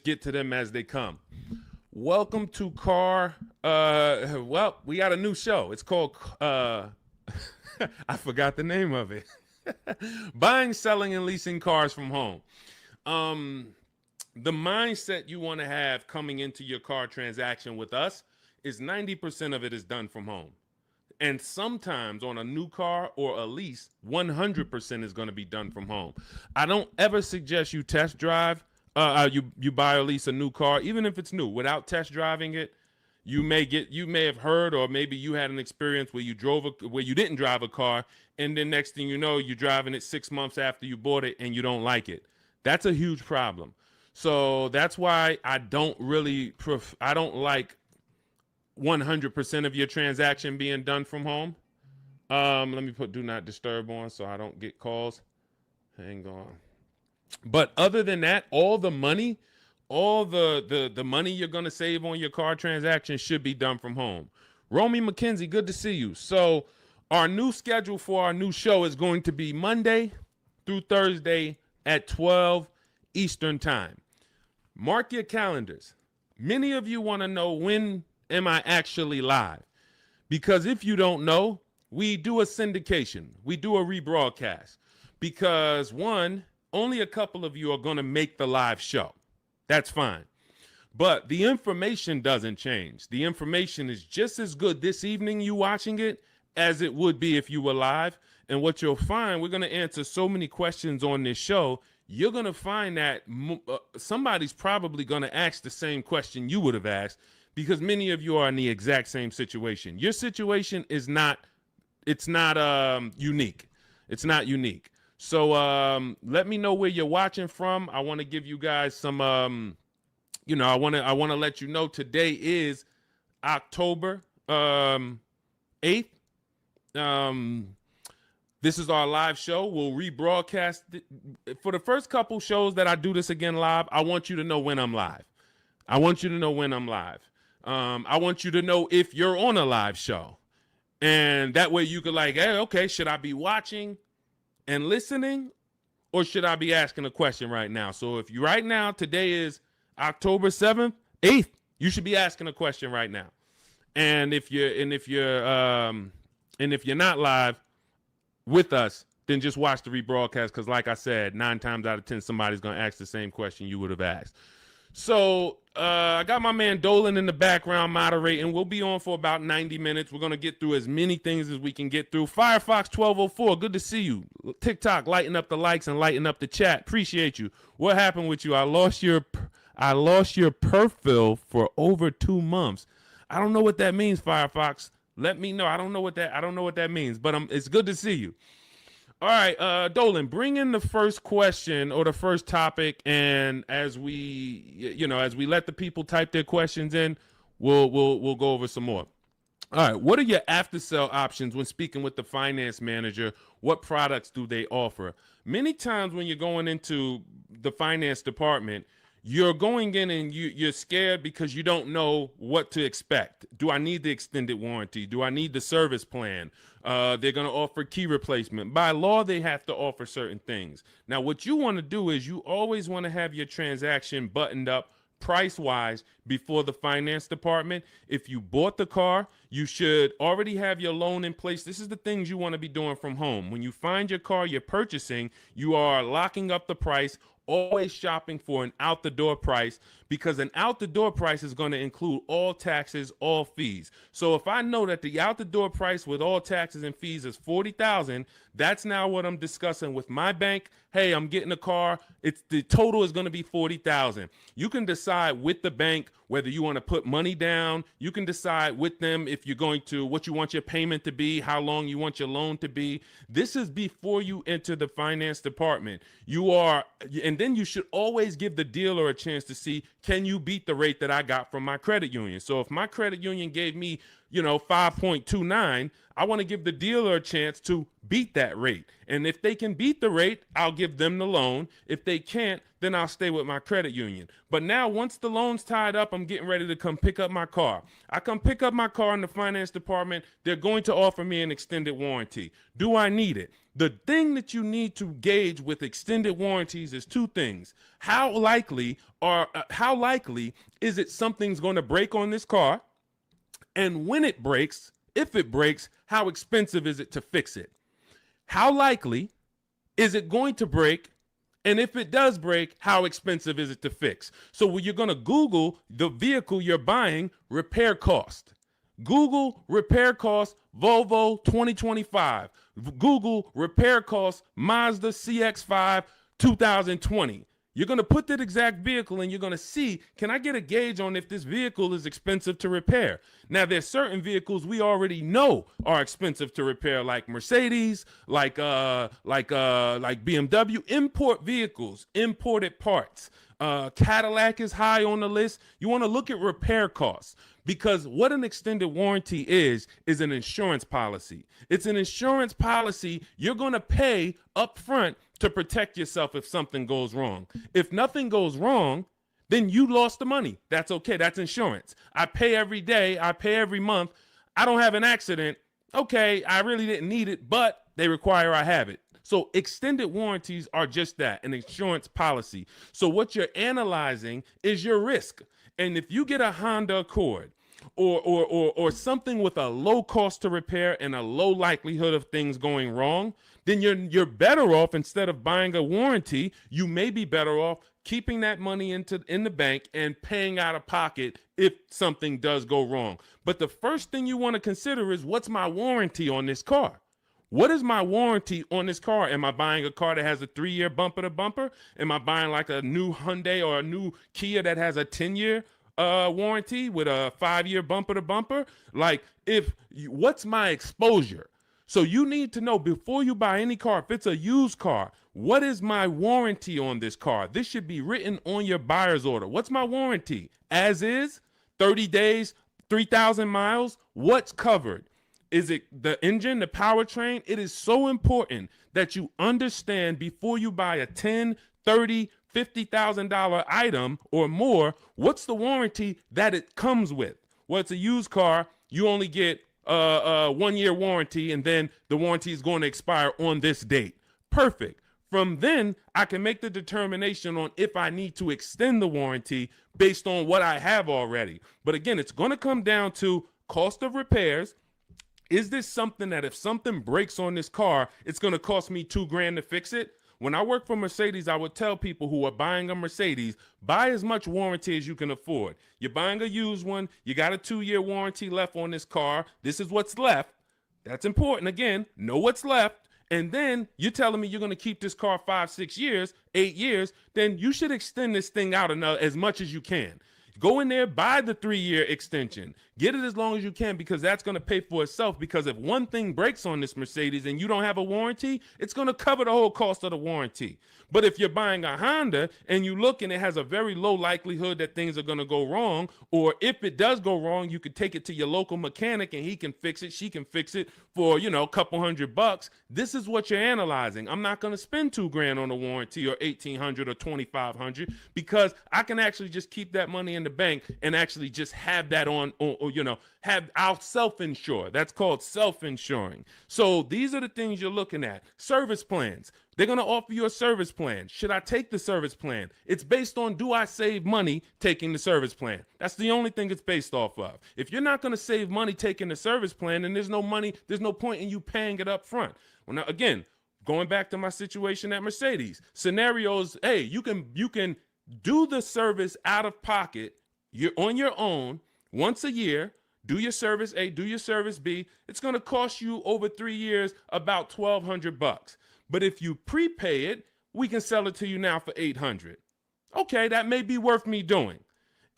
get to them as they come. Welcome to well, we got a new show. It's called I forgot the name of it. Buying, selling, and leasing cars from home. The mindset you want to have coming into your car transaction with us is 90% of it is done from home. And sometimes on a new car or a lease, 100% is going to be done from home. I don't ever suggest you test drive, you buy or lease a new car, even if it's new, without test driving it. You may have heard, or maybe you had an experience where you didn't drive a car, and then next thing you know, you're driving it 6 months after you bought it and you don't like it. That's a huge problem. So that's why I don't like 100% of your transaction being done from home. Let me put do not disturb on so I don't get calls. Hang on. But other than that, all the money you're going to save on your car transaction should be done from home. Romy McKenzie, good to see you. So our new schedule for our new show is going to be Monday through Thursday at 12 Eastern time. Mark your calendars. Many of you want to know, when am I actually live? Because if you don't know, we do a syndication. We do a rebroadcast. Because one, only a couple of you are going to make the live show. That's fine. But the information doesn't change. The information is just as good this evening you watching it as it would be if you were live. And what you'll find, we're going to answer so many questions on this show, you're going to find that somebody's probably going to ask the same question you would have asked, because many of you are in the exact same situation. Your situation is not unique. It's not unique. So let me know where you're watching from. I want to give you guys some, I want to let you know today is October 8th. This is our live show. We'll rebroadcast it. For the first couple shows that I do this again live, I want you to know when I'm live. I want you to know when I'm live. I want you to know if you're on a live show. And that way you could hey, okay, should I be watching and listening, or should I be asking a question right now? So if you right now, today is October 7th, 8th, you should be asking a question right now. And if you're not live with us, then just watch the rebroadcast, because like I said, 9 times out of 10, somebody's going to ask the same question you would have asked. So I got my man Dolan in the background moderating. We'll be on for about 90 minutes. We're going to get through as many things as we can get through. Firefox 1204, good to see you. TikTok, lighten up the likes and lighten up the chat. Appreciate you. What happened with you? I lost your profile for over 2 months. I don't know what that means, Firefox. Let me know. I don't know what that means, but it's good to see you. All right, Dolan, bring in the first question or the first topic, and as we let the people type their questions in, we'll go over some more. All right, what are your after sale options when speaking with the finance manager? What products do they offer? Many times when you're going into the finance department, you're going in and you're scared because you don't know what to expect. Do I need the extended warranty? Do I need the service plan? They're going to offer key replacement. By law, they have to offer certain things. Now, what you want to do is you always want to have your transaction buttoned up price-wise before the finance department. If you bought the car, you should already have your loan in place. This is the things you want to be doing from home. When you find your car you're purchasing, you are locking up the price, always shopping for an out-the-door price, because an out-the-door price is going to include all taxes, all fees. So if I know that the out-the-door price with all taxes and fees is $40,000, that's now what I'm discussing with my bank. Hey, I'm getting a car. The total is going to be $40,000. You can decide with the bank whether you want to put money down. You can decide with them if you're going to, what you want your payment to be, how long you want your loan to be. This is before you enter the finance department. And then you should always give the dealer a chance to see, can you beat the rate that I got from my credit union? So if my credit union gave me 5.29, I want to give the dealer a chance to beat that rate. And if they can beat the rate, I'll give them the loan. If they can't, then I'll stay with my credit union. But now once the loan's tied up, I'm getting ready to come pick up my car. I come pick up my car in the finance department. They're going to offer me an extended warranty. Do I need it? The thing that you need to gauge with extended warranties is two things. How likely is it something's going to break on this car? And when it breaks, if it breaks, how expensive is it to fix it? How likely is it going to break? And if it does break, how expensive is it to fix? So when you're going to Google the vehicle you're buying, repair cost. Google repair cost Volvo 2025. Google repair cost Mazda CX-5 2020. You're going to put that exact vehicle and you're going to see, can I get a gauge on if this vehicle is expensive to repair? Now, there's certain vehicles we already know are expensive to repair, like Mercedes, like BMW, import vehicles, imported parts. Cadillac is high on the list. You want to look at repair costs, because what an extended warranty is an insurance policy. It's an insurance policy you're going to pay up front to protect yourself if something goes wrong. If nothing goes wrong, then you lost the money. That's okay. That's insurance. I pay every day. I pay every month. I don't have an accident. Okay, I really didn't need it, but they require I have it. So extended warranties are just that, an insurance policy. So what you're analyzing is your risk. And if you get a Honda Accord or something with a low cost to repair and a low likelihood of things going wrong, then you're better off, instead of buying a warranty, you may be better off keeping that money in the bank and paying out of pocket if something does go wrong. But the first thing you want to consider is, what's my warranty on this car? What is my warranty on this car? Am I buying a car that has a 3-year bumper to bumper? Am I buying like a new Hyundai or a new Kia that has a 10-year warranty with a 5-year bumper to bumper? Like, what's my exposure? So you need to know before you buy any car, if it's a used car, what is my warranty on this car? This should be written on your buyer's order. What's my warranty? As is, 30 days, 3,000 miles, what's covered? Is it the engine, the powertrain? It is so important that you understand before you buy a $10, $30, $50,000 item or more, what's the warranty that it comes with? Well, it's a used car. You only get a 1-year warranty, and then the warranty is going to expire on this date. Perfect. From then, I can make the determination on if I need to extend the warranty based on what I have already. But again, it's going to come down to cost of repairs. Is this something that if something breaks on this car, it's going to cost me $2,000 to fix it? When I work for Mercedes, I would tell people who are buying a Mercedes, buy as much warranty as you can afford. You're buying a used one. You got a 2-year warranty left on this car. This is what's left. That's important. Again, know what's left. And then you're telling me you're going to keep this car 5, 6 years, 8 years. Then you should extend this thing out as much as you can. Go in there, buy the 3-year extension. Get it as long as you can, because that's going to pay for itself. Because if one thing breaks on this Mercedes and you don't have a warranty, it's going to cover the whole cost of the warranty. But if you're buying a Honda and you look and it has a very low likelihood that things are going to go wrong, or if it does go wrong, you could take it to your local mechanic and he can fix it, she can fix it for, a couple $100. This is what you're analyzing. I'm not going to spend $2,000 on a warranty or $1,800 or $2,500, because I can actually just keep that money in the bank and actually just have that I'll self-insure. That's called self-insuring. So these are the things you're looking at. Service plans. They're going to offer you a service plan. Should I take the service plan? It's based on, do I save money taking the service plan? That's the only thing it's based off of. If you're not going to save money taking the service plan, then there's no point in you paying it up front. Well, now, again, going back to my situation at Mercedes, scenarios, hey, you can do the service out of pocket. You're on your own once a year. Do your service A, do your service B. It's going to cost you over 3 years about $1,200. But if you prepay it, we can sell it to you now for $800. Okay, that may be worth me doing.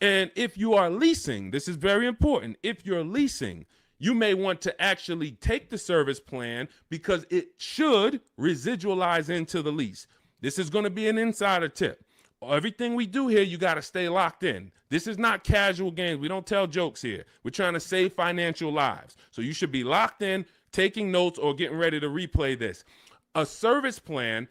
And if you are leasing, this is very important. If you're leasing, you may want to actually take the service plan, because it should residualize into the lease. This is going to be an insider tip. Everything we do here, you got to stay locked in. This is not casual games. We don't tell jokes here. We're trying to save financial lives. So you should be locked in, taking notes, or getting ready to replay this. A service plan,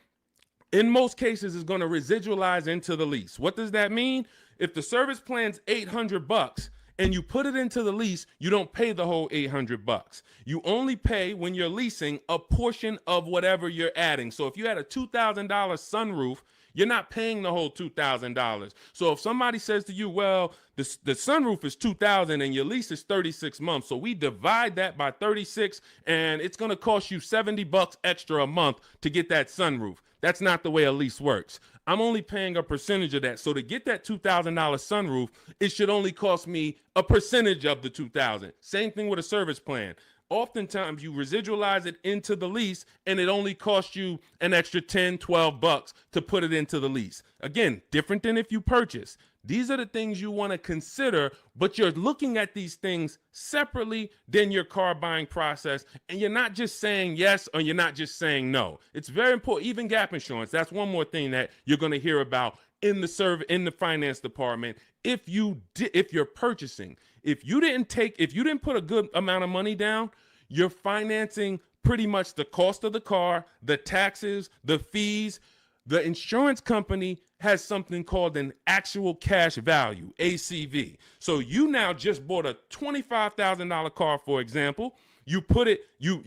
in most cases, is going to residualize into the lease. What does that mean? If the service plan's $800 and you put it into the lease, you don't pay the whole $800. You only pay, when you're leasing, a portion of whatever you're adding. So if you had a $2,000 sunroof, you're not paying the whole $2,000. So if somebody says to you, well, the sunroof is $2,000 and your lease is 36 months, so we divide that by 36 and it's going to cost you $70 extra a month to get that sunroof. That's not the way a lease works. I'm only paying a percentage of that. So to get that $2,000 sunroof, it should only cost me a percentage of the $2,000. Same thing with a service plan. Oftentimes you residualize it into the lease and it only costs you an extra 10, 12 bucks to put it into the lease. Again, different than if you purchase. These are the things you want to consider, but you're looking at these things separately than your car buying process. And you're not just saying yes or you're not just saying no. It's very important. Even gap insurance. That's one more thing that you're going to hear about in the finance department. If you're purchasing, if you didn't put a good amount of money down, you're financing pretty much the cost of the car, the taxes, the fees. The insurance company has something called an actual cash value, ACV. So you now just bought a $25,000 car, for example. You put it, your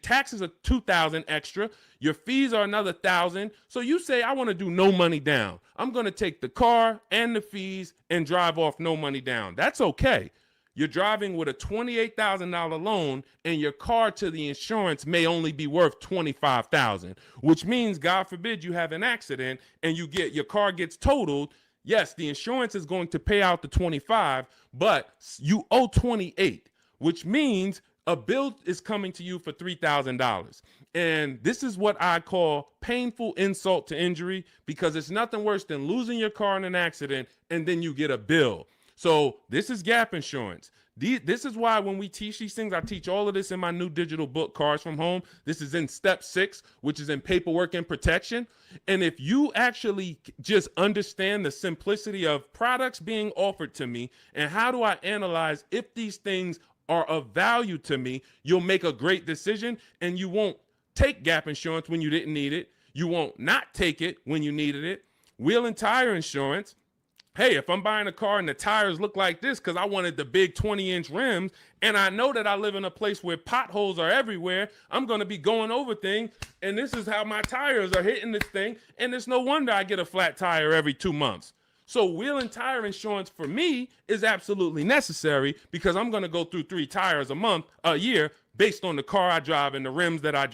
taxes are $2,000 extra. Your fees are another $1,000. So you say, I want to do no money down. I'm going to take the car and the fees and drive off no money down. That's okay. You're driving with a $28,000 loan and your car to the insurance may only be worth $25,000, which means, God forbid, you have an accident and your car gets totaled. Yes, the insurance is going to pay out the 25, but you owe 28, which means a bill is coming to you for $3,000. And this is what I call painful insult to injury, because it's nothing worse than losing your car in an accident and then you get a bill. So this is gap insurance. This is why when we teach these things, I teach all of this in my new digital book, Cars from Home. This is in step 6, which is in paperwork and protection. And if you actually just understand the simplicity of products being offered to me and how do I analyze if these things are of value to me, you'll make a great decision, and you won't take gap insurance when you didn't need it. You won't not take it when you needed it. Wheel and tire insurance. Hey, if I'm buying a car and the tires look like this because I wanted the big 20-inch rims, and I know that I live in a place where potholes are everywhere, I'm going to be going over things, and this is how my tires are hitting this thing, and it's no wonder I get a flat tire every 2 months. So wheel and tire insurance for me is absolutely necessary, because I'm going to go through 3 tires a year, based on the car I drive and the rims that I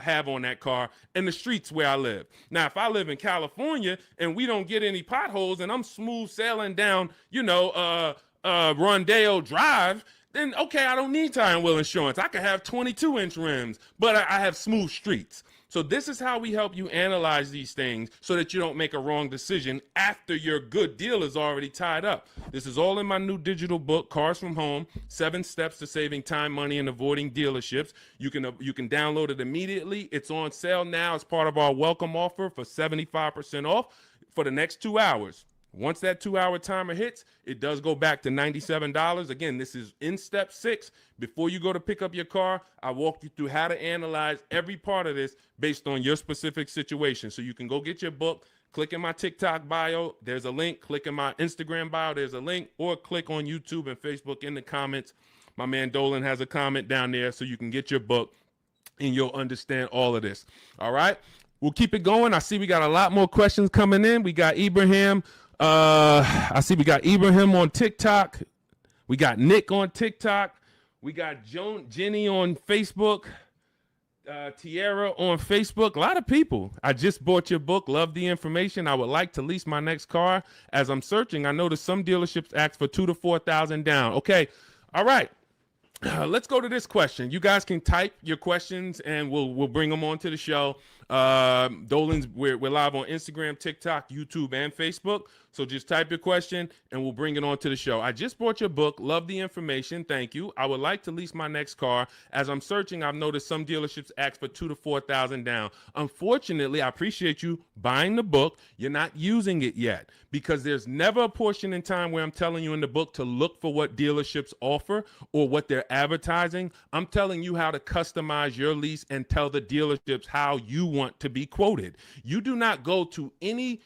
have on that car and the streets where I live. Now, if I live in California and we don't get any potholes and I'm smooth sailing down, Rondeo Drive, then okay, I don't need tire and wheel insurance. I could have 22-inch rims, but I have smooth streets. So this is how we help you analyze these things so that you don't make a wrong decision after your good deal is already tied up. This is all in my new digital book, Cars from Home, 7 Steps to Saving Time, Money, and Avoiding Dealerships. You can download it immediately. It's on sale now as part of our welcome offer for 75% off for the next 2 hours. Once that 2-hour timer hits, it does go back to $97. Again, this is in step 6. Before you go to pick up your car, I walk you through how to analyze every part of this based on your specific situation. So you can go get your book, click in my TikTok bio, there's a link, click in my Instagram bio, there's a link, or click on YouTube and Facebook in the comments. My man Dolan has a comment down there so you can get your book and you'll understand all of this. All right, we'll keep it going. I see we got a lot more questions coming in. We got Ibrahim. I see we got Ibrahim on TikTok. We got Nick on TikTok. We got Jenny on Facebook. Tierra on Facebook. A lot of people. I just bought your book. Love the information. I would like to lease my next car. As I'm searching, I noticed some dealerships ask for $2,000 to $4,000 down. Okay. All right. Let's go to this question. You guys can type your questions and we'll bring them onto the show. Dolan's, we're live on Instagram, TikTok, YouTube, and Facebook. So just type your question and we'll bring it on to the show. I just bought your book. Love the information. Thank you. I would like to lease my next car. As I'm searching, I've noticed some dealerships ask for $2,000 to $4,000 down. Unfortunately, I appreciate you buying the book. You're not using it yet because there's never a portion in time where I'm telling you in the book to look for what dealerships offer or what they're advertising. I'm telling you how to customize your lease and tell the dealerships how you want to be quoted. You do not go to any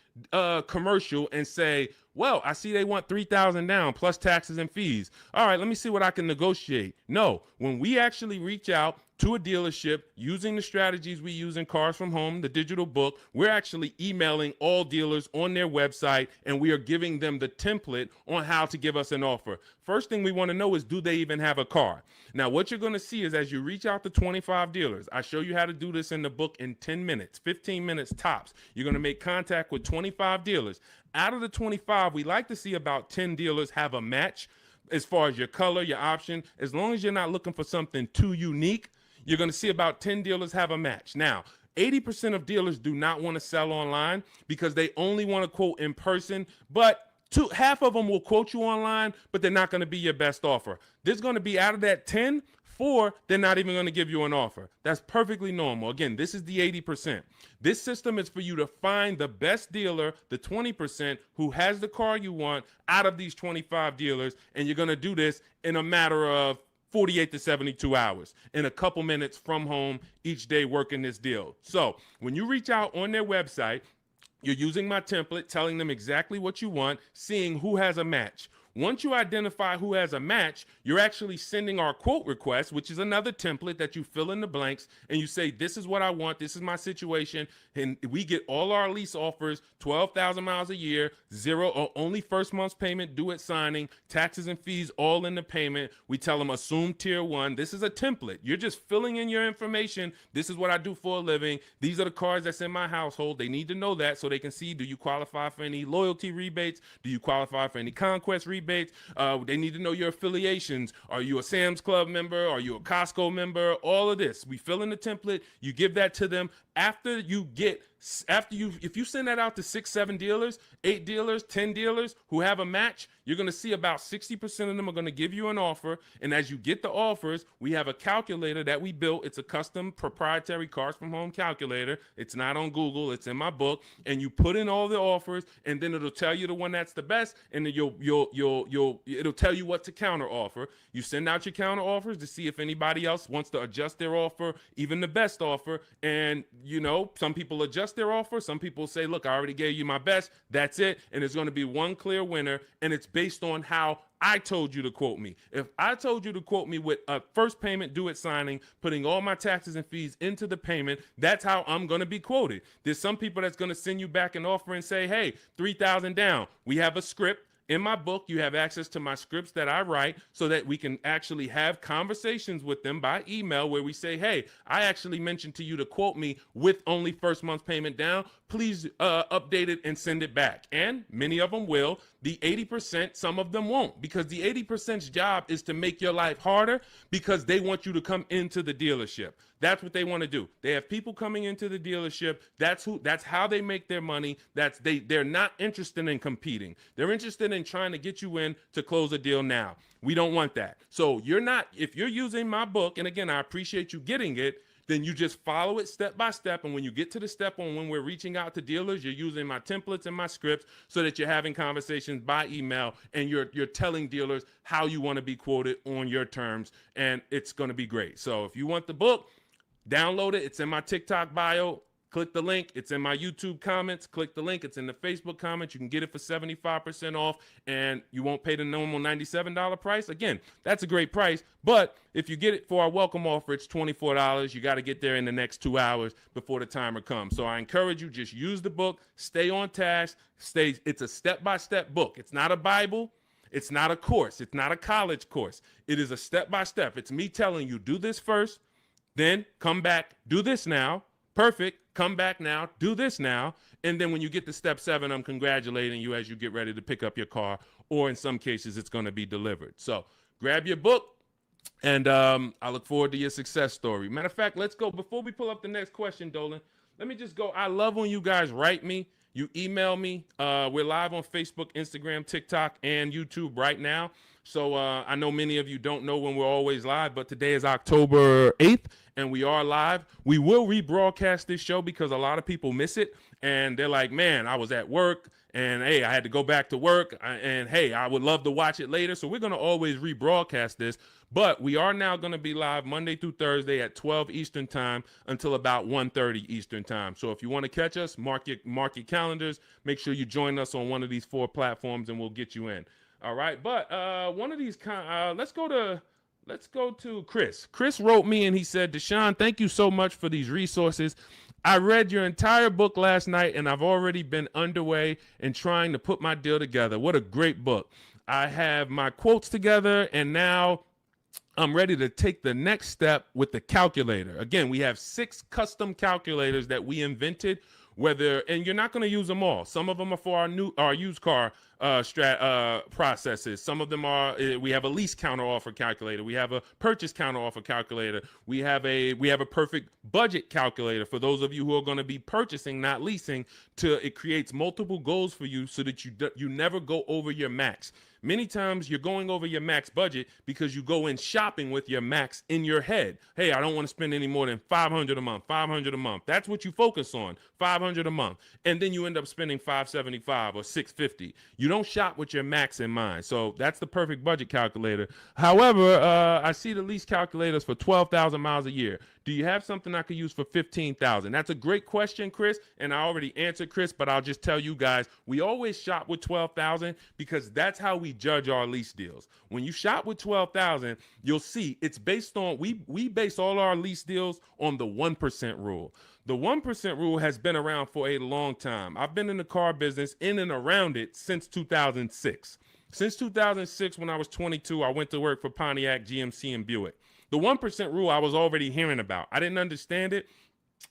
commercial and say, well, I see they want $3,000 down plus taxes and fees. All right, let me see what I can negotiate. No, when we actually reach out to a dealership using the strategies we use in Cars from Home, the digital book, we're actually emailing all dealers on their website and we are giving them the template on how to give us an offer. First thing we want to know is, do they even have a car? Now, what you're going to see is as you reach out to 25 dealers, I show you how to do this in the book in 10 minutes, 15 minutes tops. You're going to make contact with 25 dealers. Out of the 25, we like to see about 10 dealers have a match as far as your color, your option. As long as you're not looking for something too unique, you're going to see about 10 dealers have a match. Now, 80% of dealers do not want to sell online because they only want to quote in person, but half of them will quote you online, but they're not going to be your best offer. There's going to be, out of that 10, 4, they're not even going to give you an offer. That's perfectly normal. Again, this is the 80%. This system is for you to find the best dealer, the 20% who has the car you want out of these 25 dealers, and you're going to do this in a matter of 48 to 72 hours in a couple minutes from home each day working this deal. So when you reach out on their website, you're using my template, telling them exactly what you want, seeing who has a match. Once you identify who has a match, you're actually sending our quote request, which is another template that you fill in the blanks, and you say, this is what I want, this is my situation, and we get all our lease offers, 12,000 miles a year, zero or only first month's payment due at signing, taxes and fees all in the payment. We tell them assume tier 1. This is a template. You're just filling in your information. This is what I do for a living. These are the cars that's in my household. They need to know that so they can see, do you qualify for any loyalty rebates? Do you qualify for any conquest rebates? They need to know your affiliations. Are you a Sam's Club member? Are you a Costco member? All of this. We fill in the template. You give that to them. If you send that out to 6, 7 dealers, 8 dealers, 10 dealers who have a match, you're going to see about 60% of them are going to give you an offer. And as you get the offers, we have a calculator that we built. It's a custom proprietary Cars from Home calculator. It's not on Google. It's in my book. And you put in all the offers, and then it'll tell you the one that's the best, and then it'll tell you what to counter offer. You send out your counter offers to see if anybody else wants to adjust their offer, even the best offer. And some people adjust their offer. Some people say, look, I already gave you my best. That's it. And there's going to be one clear winner. And it's based on how I told you to quote me. If I told you to quote me with a first payment due at signing, putting all my taxes and fees into the payment, that's how I'm going to be quoted. There's some people that's going to send you back an offer and say, hey, 3,000 down. We have a script. In my book, you have access to my scripts that I write so that we can actually have conversations with them by email where we say, hey, I actually mentioned to you to quote me with only first month's payment down. Please update it and send it back. And many of them will. The 80%, some of them won't, because the 80%'s job is to make your life harder because they want you to come into the dealership. That's what they want to do. They have people coming into the dealership. That's how they make their money. They're not interested in competing. They're interested in trying to get you in to close a deal now. We don't want that. So if you're using my book, and again, I appreciate you getting it, then you just follow it step by step. And when you get to the step on when we're reaching out to dealers, you're using my templates and my scripts so that you're having conversations by email and you're telling dealers how you want to be quoted on your terms. And it's going to be great. So if you want the book, download it. It's in my TikTok bio. Click the link. It's in my YouTube comments. Click the link. It's in the Facebook comments. You can get it for 75% off, and you won't pay the normal $97 price. Again, that's a great price, but if you get it for our welcome offer, it's $24. You got to get there in the next 2 hours before the timer comes. So I encourage you, just use the book. Stay on task. It's a step-by-step book. It's not a Bible. It's not a course. It's not a college course. It is a step-by-step. It's me telling you, do this first, then come back, do this now. Perfect. Come back now, do this now. And then when you get to step 7, I'm congratulating you as you get ready to pick up your car, or in some cases, it's going to be delivered. So grab your book, and I look forward to your success story. Matter of fact, let's go. Before we pull up the next question, Dolan, let me just go. I love when you guys write me. You email me. We're live on Facebook, Instagram, TikTok, and YouTube right now. So I know many of you don't know when we're always live, but today is October 8th, and we are live. We will rebroadcast this show because a lot of people miss it, and they're like, man, I was at work, and hey, I had to go back to work, and hey, I would love to watch it later. So we're going to always rebroadcast this, but we are now going to be live Monday through Thursday at 12 Eastern time until about 1:30 Eastern time. So if you want to catch us, mark your calendars. Make sure you join us on one of these 4 platforms, and we'll get you in. All right, but one of these let's go to Chris. Chris wrote me and he said, Deshone, thank you so much for these resources. I read your entire book last night and I've already been underway in trying to put my deal together. What a great book. I have my quotes together and now I'm ready to take the next step with the calculator. Again, we have 6 custom calculators that we invented. And you're not going to use them all. Some of them are for our used car processes. Some of them are. We have a lease counter offer calculator. We have a purchase counter offer calculator. We have a perfect budget calculator for those of you who are going to be purchasing, not leasing. It creates multiple goals for you so that you never go over your max. Many times you're going over your max budget because you go in shopping with your max in your head. Hey, I don't want to spend any more than $500 a month, $500 a month. That's what you focus on, $500 a month. And then you end up spending $575 or $650. You don't shop with your max in mind. So that's the perfect budget calculator. However, I see the lease calculators for 12,000 miles a year. Do you have something I could use for 15,000? That's a great question, Chris, and I already answered Chris, but I'll just tell you guys, we always shop with 12,000 because that's how we judge our lease deals. When you shop with 12,000, you'll see it's based on, we base all our lease deals on the 1% rule. The 1% rule has been around for a long time. I've been in the car business in and around it since 2006. Since 2006, when I was 22, I went to work for Pontiac, GMC, and Buick. The 1% rule I was already hearing about. I didn't understand it,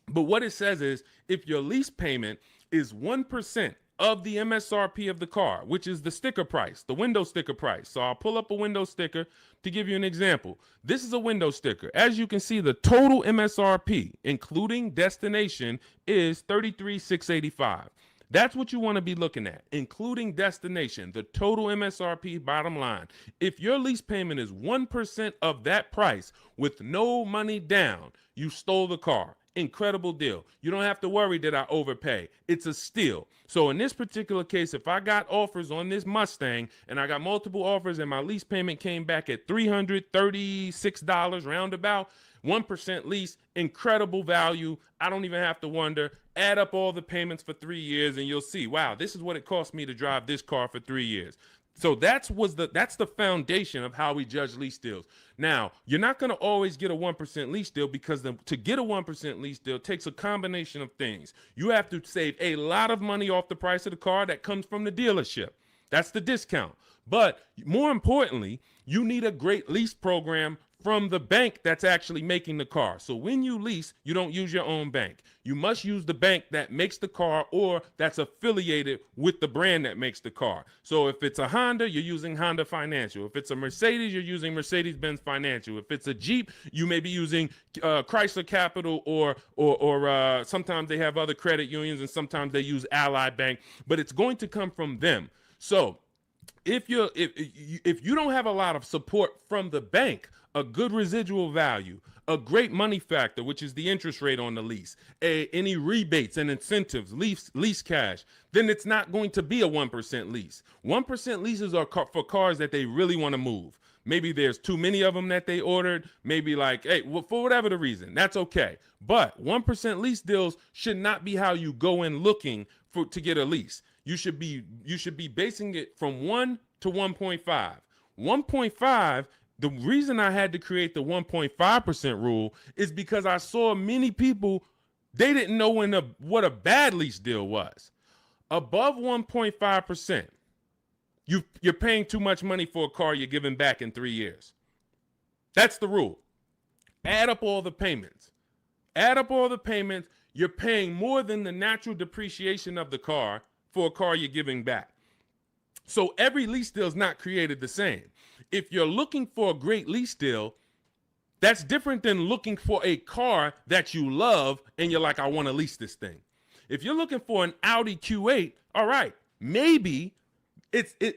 but what it says is if your lease payment is 1% of the MSRP of the car, which is the sticker price, the window sticker price. So I'll pull up a window sticker to give you an example. This is a window sticker. As you can see, the total MSRP, including destination, is $33,685. That's what you want to be looking at, including destination, the total MSRP bottom line. If your lease payment is 1% of that price with no money down, you stole the car. Incredible deal. You don't have to worry that I overpay. It's a steal. So in this particular case, if I got offers on this Mustang and I got multiple offers and my lease payment came back at $336 roundabout, 1% lease, incredible value. I don't even have to wonder. Add up all the payments for 3 years and you'll see, wow, this is what it cost me to drive this car for 3 years. So that's the foundation of how we judge lease deals. Now, you're not going to always get a 1% lease deal because to get a 1% lease deal takes a combination of things. You have to save a lot of money off the price of the car that comes from the dealership. That's the discount. But more importantly, you need a great lease program from the bank that's actually making the car. So when you lease, you don't use your own bank. You must use the bank that makes the car or that's affiliated with the brand that makes the car. So if it's a Honda, you're using Honda Financial. If it's a Mercedes, you're using Mercedes-Benz Financial. If it's a Jeep, you may be using Chrysler Capital or sometimes they have other credit unions and sometimes they use Ally Bank, but it's going to come from them. So if you don't have a lot of support from the bank, a good residual value, a great money factor, which is the interest rate on the lease, any rebates and incentives, lease cash, then it's not going to be a 1% lease. 1% leases are for cars that they really want to move. Maybe there's too many of them that they ordered. Maybe like, hey, well, for whatever the reason, that's okay. But 1% lease deals should not be how you go in looking to get a lease. You should be basing it from 1 to 1.5. 1.5. The reason I had to create the 1.5% rule is because I saw many people, they didn't know what a bad lease deal was. Above 1.5%, you're paying too much money for a car you're giving back in 3 years. That's the rule. Add up all the payments. You're paying more than the natural depreciation of the car for a car you're giving back. So every lease deal is not created the same. If you're looking for a great lease deal, That's different than looking for a car that you love and you're like, I want to lease this thing. If you're looking for an Audi Q8, all right, maybe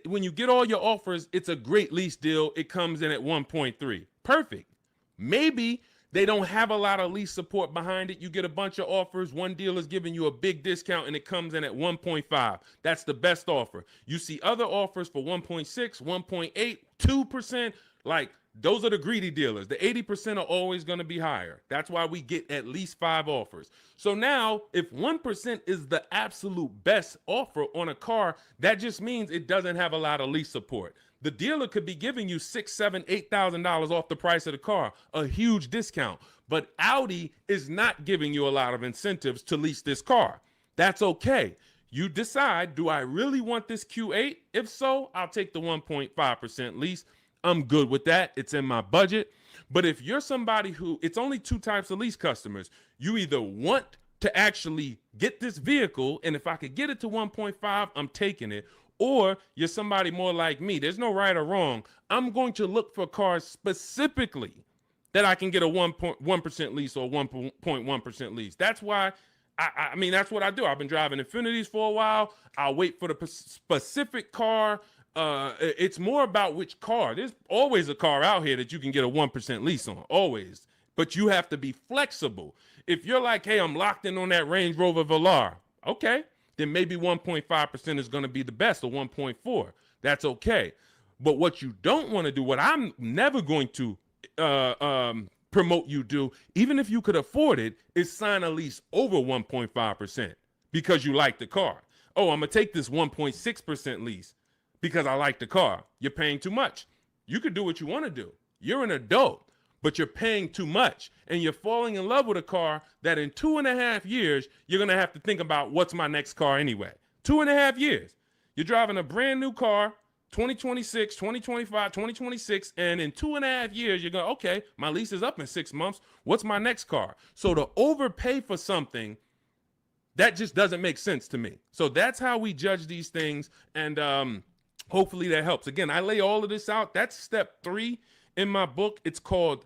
when you get all your offers, it's a great lease deal. It comes in at 1.3. Perfect. Maybe they don't have a lot of lease support behind it. You get a bunch of offers. One deal is giving you a big discount and it comes in at 1.5. That's the best offer. You see other offers for 1.6, 1.8, 2%. Like, those are the greedy dealers. The 80% are always going to be higher. That's why we get at least 5 offers. So now, if 1% is the absolute best offer on a car, that just means it doesn't have a lot of lease support. The dealer could be giving you $6,000, $7,000, $8,000 off the price of the car, a huge discount. But Audi is not giving you a lot of incentives to lease this car. That's okay. You decide, do I really want this Q8? If so, I'll take the 1.5% lease. I'm good with that. It's in my budget. But if you're somebody who, it's only 2 types of lease customers. You either want to actually get this vehicle, and if I could get it to 1.5, I'm taking it. Or you're somebody more like me. There's no right or wrong. I'm going to look for cars specifically that I can get a 1% lease or 1.1% lease. That's why, I mean, that's what I do. I've been driving Infinities for a while. I'll wait for the specific car. It's more about which car. There's always a car out here that you can get a 1% lease on, always. But you have to be flexible. If you're like, hey, I'm locked in on that Range Rover Velar, okay, then maybe 1.5% is going to be the best, or 1.4. That's okay. But what you don't want to do, what I'm never going to promote you do, even if you could afford it, is sign a lease over 1.5% because you like the car. Oh, I'm going to take this 1.6% lease because I like the car. You're paying too much. You could do what you want to do. You're an adult, but you're paying too much. And you're falling in love with a car that in 2.5 years, you're going to have to think about, what's my next car anyway? 2.5 years. You're driving a brand new car, 2026, 2025, 2026, and in 2.5 years, you're going, okay, my lease is up in 6 months. What's my next car? So to overpay for something, that just doesn't make sense to me. So that's how we judge these things. And hopefully that helps. Again, I lay all of this out. That's step 3 in my book. It's called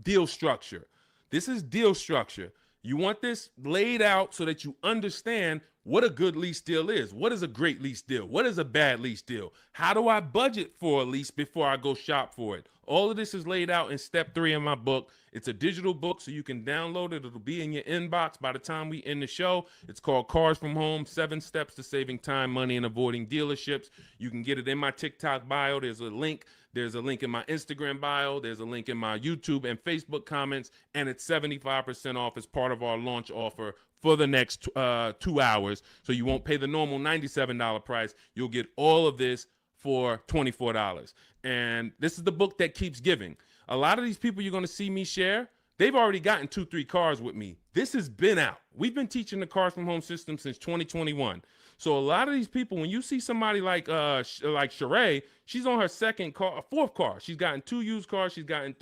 deal structure. This is deal structure. You want this laid out so that you understand what a good lease deal is. What is a great lease deal? What is a bad lease deal? How do I budget for a lease before I go shop for it? All of this is laid out in step 3 in my book. It's a digital book, so you can download it. It'll be in your inbox by the time we end the show. It's called Cars from Home, 7 Steps to Saving Time, Money, and Avoiding Dealerships. You can get it in my TikTok bio. There's a link. There's a link in my Instagram bio. There's a link in my YouTube and Facebook comments. And it's 75% off as part of our launch offer for the next 2 hours. So you won't pay the normal $97 price. You'll get all of this for $24. And this is the book that keeps giving. A lot of these people you're going to see me share, they've already gotten 2-3 cars with me. This has been out. We've been teaching the Cars from Home system since 2021. So a lot of these people, when you see somebody like Sheree, she's on her 4th car. She's gotten 2 used cars. She's gotten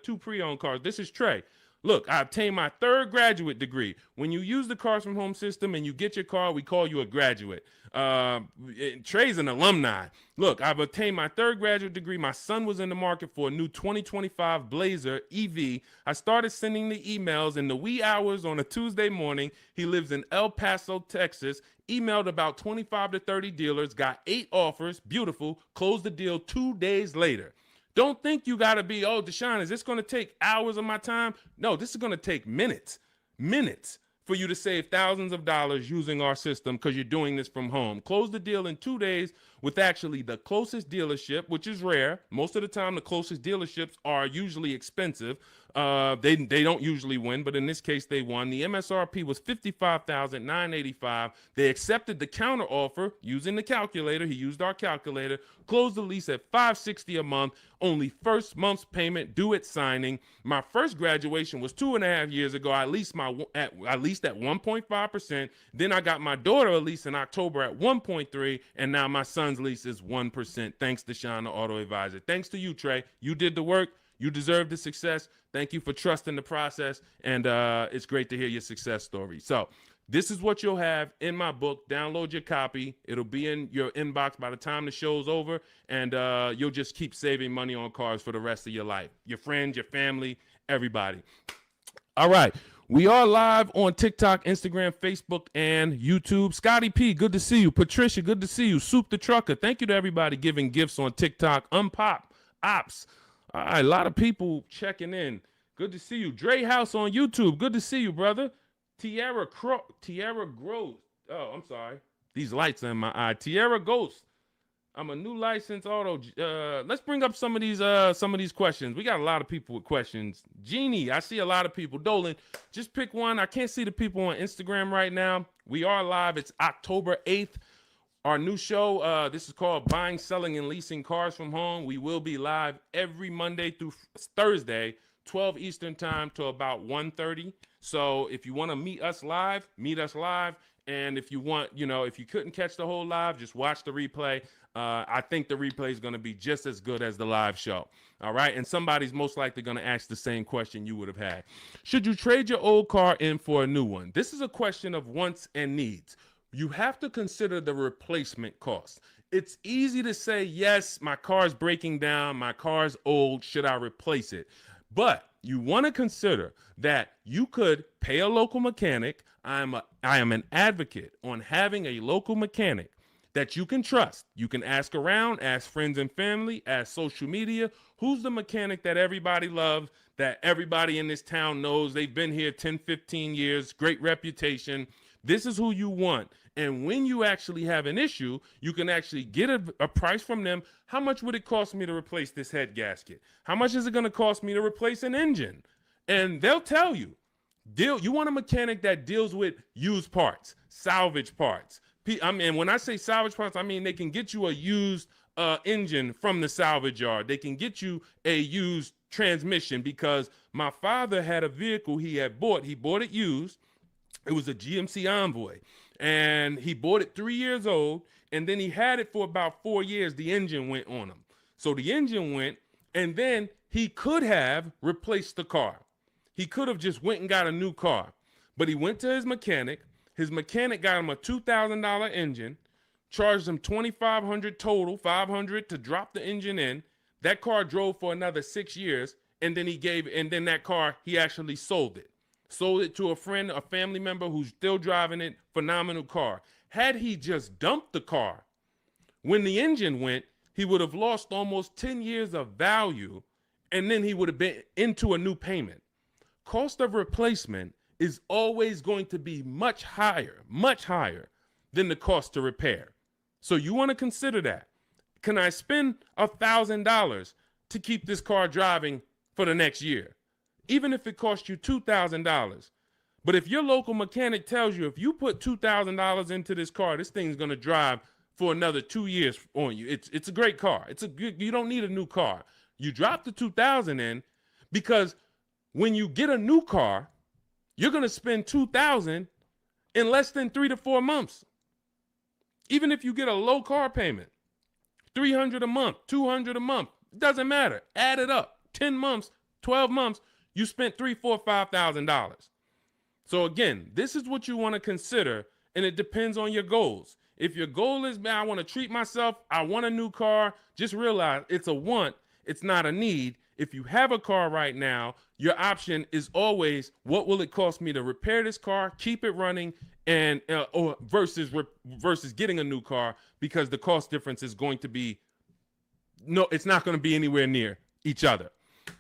2 pre-owned cars. This is Trey. Look, I obtained my 3rd graduate degree. When you use the Cars from Home system and you get your car, we call you a graduate. Trey's an alumni. Look, I've obtained my 3rd graduate degree. My son was in the market for a new 2025 Blazer EV. I started sending the emails in the wee hours on a Tuesday morning. He lives in El Paso, Texas. Emailed about 25 to 30 dealers, got 8 offers. Beautiful. Closed the deal 2 days later. Don't think you got to be, oh, Deshone, is this going to take hours of my time? No, this is going to take minutes for you to save thousands of dollars using our system because you're doing this from home. Close the deal in 2 days with actually the closest dealership, which is rare. Most of the time, the closest dealerships are usually expensive. They don't usually win, but in this case, they won. The MSRP was $55,985. They accepted the counter offer using the calculator. He used our calculator. Closed the lease at $560 a month. Only first month's payment due at signing. My first graduation was 2.5 years ago. I leased at 1.5%. Then I got my daughter a lease in October at 1.3%, and now my son's lease is 1%. Thanks to Deshone the Auto Advisor. Thanks to you, Trey. You did the work. You deserve the success. Thank you for trusting the process, and it's great to hear your success story. So This is what you'll have in my book. Download your copy. It'll be in your inbox by the time the show's over, and you'll just keep saving money on cars for the rest of your life. Your friends, your family, everybody. All right. We are live on TikTok, Instagram, Facebook, and YouTube. Scotty P, good to see you. Patricia, good to see you. Soup the Trucker, thank you to everybody giving gifts on TikTok. Unpop, Ops. All right, a lot of people checking in. Good to see you. Dre House on YouTube, good to see you, brother. Tierra Gross. Oh, I'm sorry. These lights are in my eye. Tierra Ghost. I'm a new licensed auto. Let's bring up some of these questions. We got a lot of people with questions. Jeannie, I see a lot of people. Dolan, just pick one. I can't see the people on Instagram right now. We are live. It's October 8th. Our new show, this is called Buying, Selling, and Leasing Cars from Home. We will be live every Monday through Thursday, 12 Eastern time to about 1:30. So if you want to meet us live, meet us live. And if you want, if you couldn't catch the whole live, just watch the replay. I think the replay is going to be just as good as the live show. All right. And somebody's most likely going to ask the same question you would have had. Should you trade your old car in for a new one? This is a question of wants and needs. You have to consider the replacement cost. It's easy to say, yes, my car's breaking down. My car's old. Should I replace it? But you want to consider that you could pay a local mechanic. I am an advocate on having a local mechanic that you can trust. You can ask around, ask friends and family, ask social media. Who's the mechanic that everybody loves, that everybody in this town knows? They've been here 10, 15 years, great reputation. This is who you want. And when you actually have an issue, you can actually get a price from them. How much would it cost me to replace this head gasket? How much is it going to cost me to replace an engine? And they'll tell you. You want a mechanic that deals with used parts, salvage parts. I mean, when I say salvage parts, I mean they can get you a used engine from the salvage yard. They can get you a used transmission, because my father had a vehicle he had bought. He bought it used. It was a GMC Envoy. And he bought it 3 years old, and then he had it for about 4 years. The engine went on him. So the engine went, and then he could have replaced the car. He could have just went and got a new car. But he went to his mechanic. His mechanic got him a $2,000 engine, charged him $2,500 total, $500 to drop the engine in. That car drove for another 6 years, and then that car, he actually sold it. Sold it to a friend, a family member who's still driving it. Phenomenal car. Had he just dumped the car when the engine went, he would have lost almost 10 years of value, and then he would have been into a new payment. Cost of replacement is always going to be much higher than the cost to repair. So you want to consider that. Can I spend $1,000 to keep this car driving for the next year? Even if it costs you $2,000. But if your local mechanic tells you, if you put $2,000 into this car, this thing's going to drive for another 2 years on you. It's a great car. You don't need a new car. You drop the $2,000 in, because when you get a new car, you're going to spend $2,000 in less than 3 to 4 months. Even if you get a low car payment, $300 a month, $200 a month, it doesn't matter. Add it up. 10 months, 12 months, you spent $3,000, $4,000, $5,000. So again, this is what you want to consider, and it depends on your goals. If your goal is, man, I want to treat myself, I want a new car, just realize it's a want, it's not a need. If you have a car right now, your option is always, what will it cost me to repair this car, keep it running, and versus getting a new car, because the cost difference is going to be, it's not going to be anywhere near each other.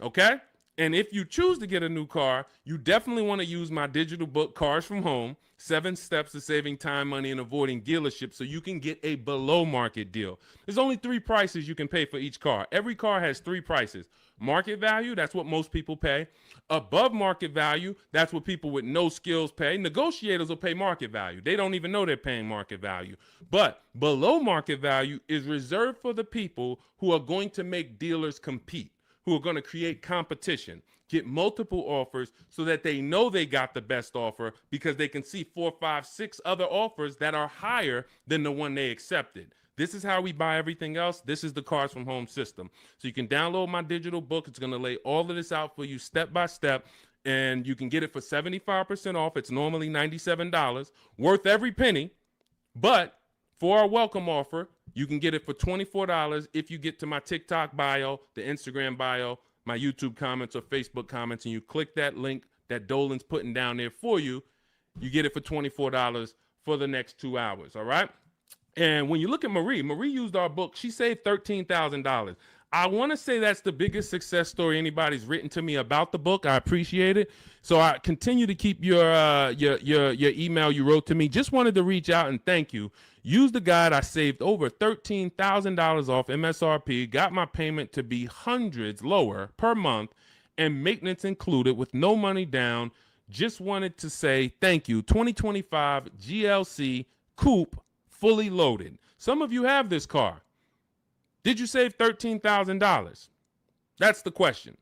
Okay? And if you choose to get a new car, you definitely want to use my digital book, Cars from Home, 7 Steps to Saving Time, Money, and Avoiding Dealerships, so you can get a below market deal. There's only 3 prices you can pay for each car. Every car has 3 prices. Market value, that's what most people pay. Above market value, that's what people with no skills pay. Negotiators will pay market value. They don't even know they're paying market value. But below market value is reserved for the people who are going to make dealers compete, who are going to create competition, get multiple offers so that they know they got the best offer, because they can see 4, 5, 6 other offers that are higher than the one they accepted. This is how we buy everything else. This is the Cars from Home system. So you can download my digital book. It's going to lay all of this out for you step by step. and you can get it for 75% off. It's normally $97, worth every penny. But for our welcome offer, you can get it for $24 if you get to my TikTok bio, the Instagram bio, my YouTube comments or Facebook comments, and you click that link that Dolan's putting down there for you. You get it for $24 for the next 2 hours, all right? And when you look at Marie used our book. She saved $13,000. I want to say that's the biggest success story anybody's written to me about the book. I appreciate it. So I continue to keep your email you wrote to me. Just wanted to reach out and thank you. Use the guide. I saved over $13,000 off MSRP, got my payment to be hundreds lower per month, and maintenance included with no money down. Just wanted to say thank you. 2025 GLC Coupe, fully loaded. Some of you have this car. Did you save $13,000? That's the question.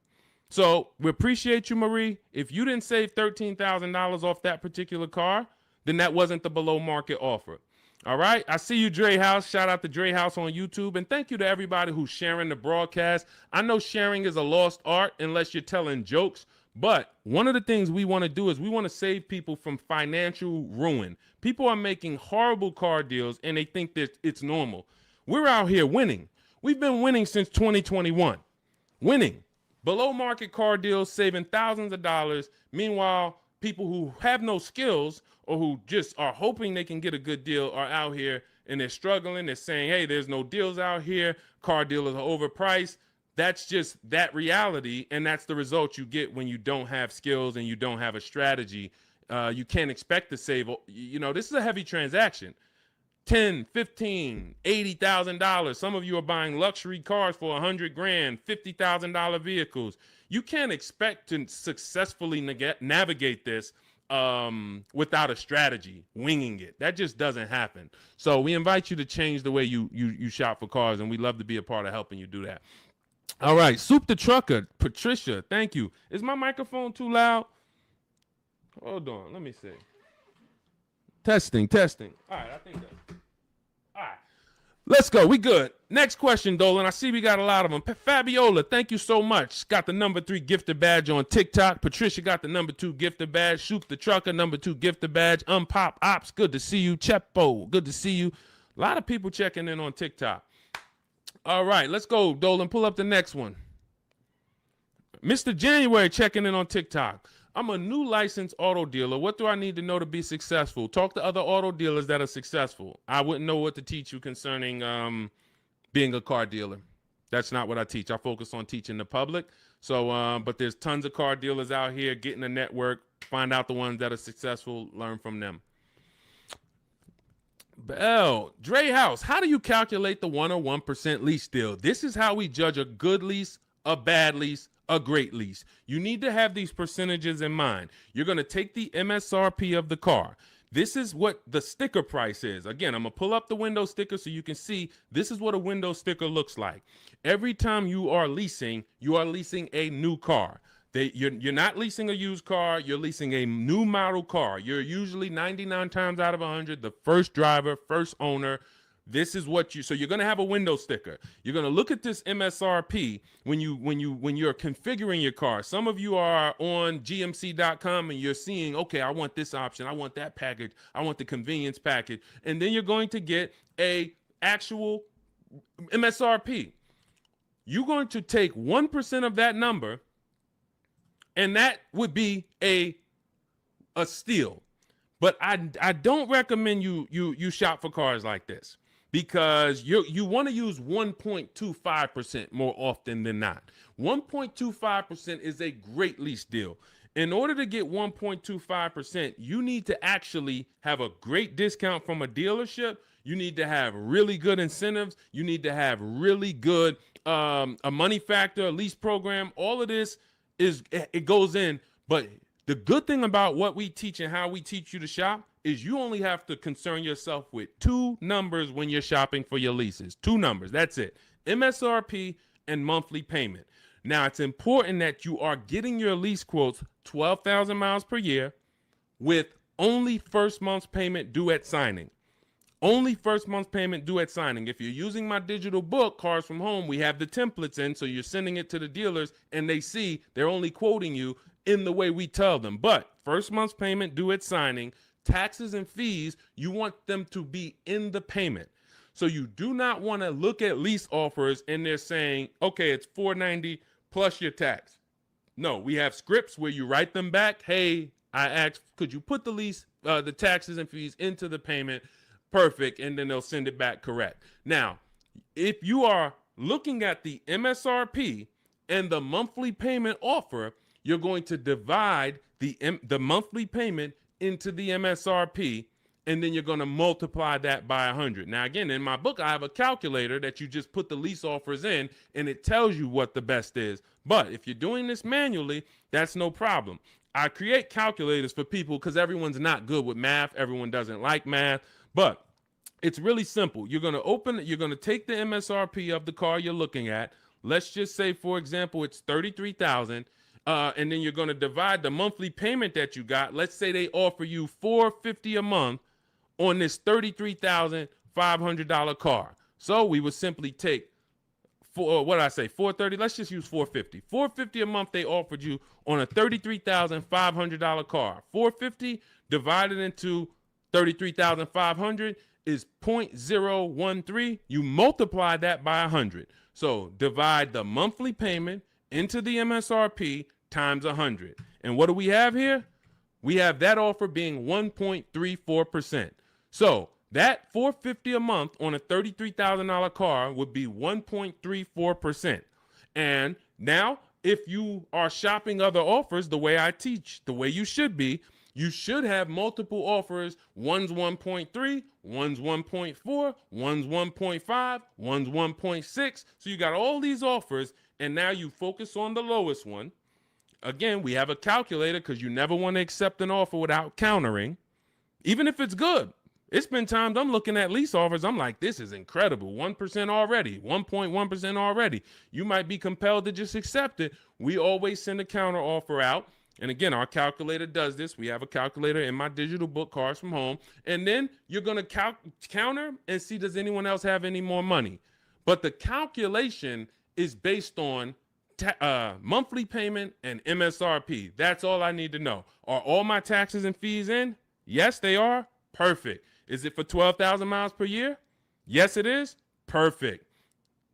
So we appreciate you, Marie. If you didn't save $13,000 off that particular car, then that wasn't the below market offer. All right. I see you, Dre House. Shout out to Dre House on YouTube. And thank you to everybody who's sharing the broadcast. I know sharing is a lost art unless you're telling jokes. But one of the things we want to do is we want to save people from financial ruin. People are making horrible car deals and they think that it's normal. We're out here winning. We've been winning since 2021. Winning. Below market car deals, saving thousands of dollars. Meanwhile, people who have no skills or who just are hoping they can get a good deal are out here and they're struggling. They're saying, hey, there's no deals out here. Car dealers are overpriced. That's just that reality. And that's the result you get when you don't have skills and you don't have a strategy. You can't expect to save. You know, this is a heavy transaction. $10, $15, $80,000. Some of you are buying luxury cars for $100 grand, $50,000 vehicles. You can't expect to successfully navigate this without a strategy, winging it. That just doesn't happen. So we invite you to change the way you shop for cars, and we'd love to be a part of helping you do that. All right, Soup the Trucker, Patricia, thank you. Is my microphone too loud? Hold on, let me see. Testing. All right, I think that's... All right, let's go. We good. Next question, Dolan. I see we got a lot of them. Fabiola, thank you so much. Got the #3 gifted badge on TikTok. Patricia got the #2 gifted badge. Shoop the Trucker, #2 gifted badge. Unpop Ops, good to see you. Chepo, good to see you. A lot of people checking in on TikTok. All right, let's go, Dolan. Pull up the next one. Mr. January checking in on TikTok. I'm a new licensed auto dealer. What do I need to know to be successful? Talk to other auto dealers that are successful. I wouldn't know what to teach you concerning being a car dealer. That's not what I teach. I focus on teaching the public. So, but there's tons of car dealers out here. Get in a network. Find out the ones that are successful. Learn from them. Bell, Dre House, how do you calculate the 1 or 1% lease deal? This is how we judge a good lease, a bad lease, a great lease. You need to have these percentages in mind. You're going to take the MSRP of the car. This is what the sticker price is. Again, I'm going to pull up the window sticker so you can see this is what a window sticker looks like. Every time you are leasing a new car. You're not leasing a used car. You're leasing a new model car. You're usually 99 times out of 100 the first driver, first owner. This is what so you're going to have a window sticker. You're going to look at this MSRP when you're configuring your car. Some of you are on gmc.com and you're seeing, okay, I want this option. I want that package. I want the convenience package. And then you're going to get a actual MSRP. You're going to take 1% of that number, and that would be a steal. But I don't recommend you shop for cars like this, because you want to use 1.25% more often than not. 1.25% is a great lease deal. In order to get 1.25%, you need to actually have a great discount from a dealership. You need to have really good incentives. You need to have really good a money factor, a lease program. All of this it goes in. But the good thing about what we teach and how we teach you to shop is you only have to concern yourself with 2 numbers when you're shopping for your leases. 2 numbers. That's it. MSRP and monthly payment. Now, it's important that you are getting your lease quotes 12,000 miles per year with only first month's payment due at signing. Only first month's payment due at signing. If you're using my digital book, Cars from Home, we have the templates in, so you're sending it to the dealers and they see they're only quoting you in the way we tell them. But first month's payment due at signing, taxes and fees, you want them to be in the payment. So you do not want to look at lease offers and they're saying, okay, it's $490 plus your tax. No, we have scripts where you write them back. Hey, I asked, could you put the lease, the taxes and fees into the payment? Perfect. And then they'll send it back correct. Now, if you are looking at the MSRP and the monthly payment offer, you're going to divide the monthly payment into the MSRP, and then you're going to multiply that by 100. Now, again, in my book, I have a calculator that you just put the lease offers in, and it tells you what the best is. But if you're doing this manually, that's no problem. I create calculators for people because everyone's not good with math. Everyone doesn't like math, but it's really simple. You're going to take the MSRP of the car you're looking at. Let's just say, for example, it's $33,000. And then you're going to divide the monthly payment that you got. Let's say they offer you $450 a month on this $33,500 car. So we would simply take $430. Let's just use $450. $450 a month they offered you on a $33,500 car. $450 divided into $33,500 is 0.013. You multiply that by 100. So divide the monthly payment into the MSRP times 100. And what do we have here? We have that offer being 1.34%. So that $450 a month on a $33,000 car would be 1.34%. And now, if you are shopping other offers the way I teach, the way you should be, you should have multiple offers. One's 1.3, one's 1.4, one's 1.5, one's 1.6. So you got all these offers, and now you focus on the lowest one. Again, we have a calculator because you never want to accept an offer without countering, even if it's good. It's been times I'm looking at lease offers. I'm like, this is incredible. 1% already, 1.1% already. You might be compelled to just accept it. We always send a counter offer out. And again, our calculator does this. We have a calculator in my digital book, Cars from Home. And then you're going to counter and see, does anyone else have any more money? But the calculation is based on monthly payment and MSRP. That's all I need to know. Are all my taxes and fees in? Yes, they are. Perfect. Is it for 12,000 miles per year? Yes, it is. Perfect.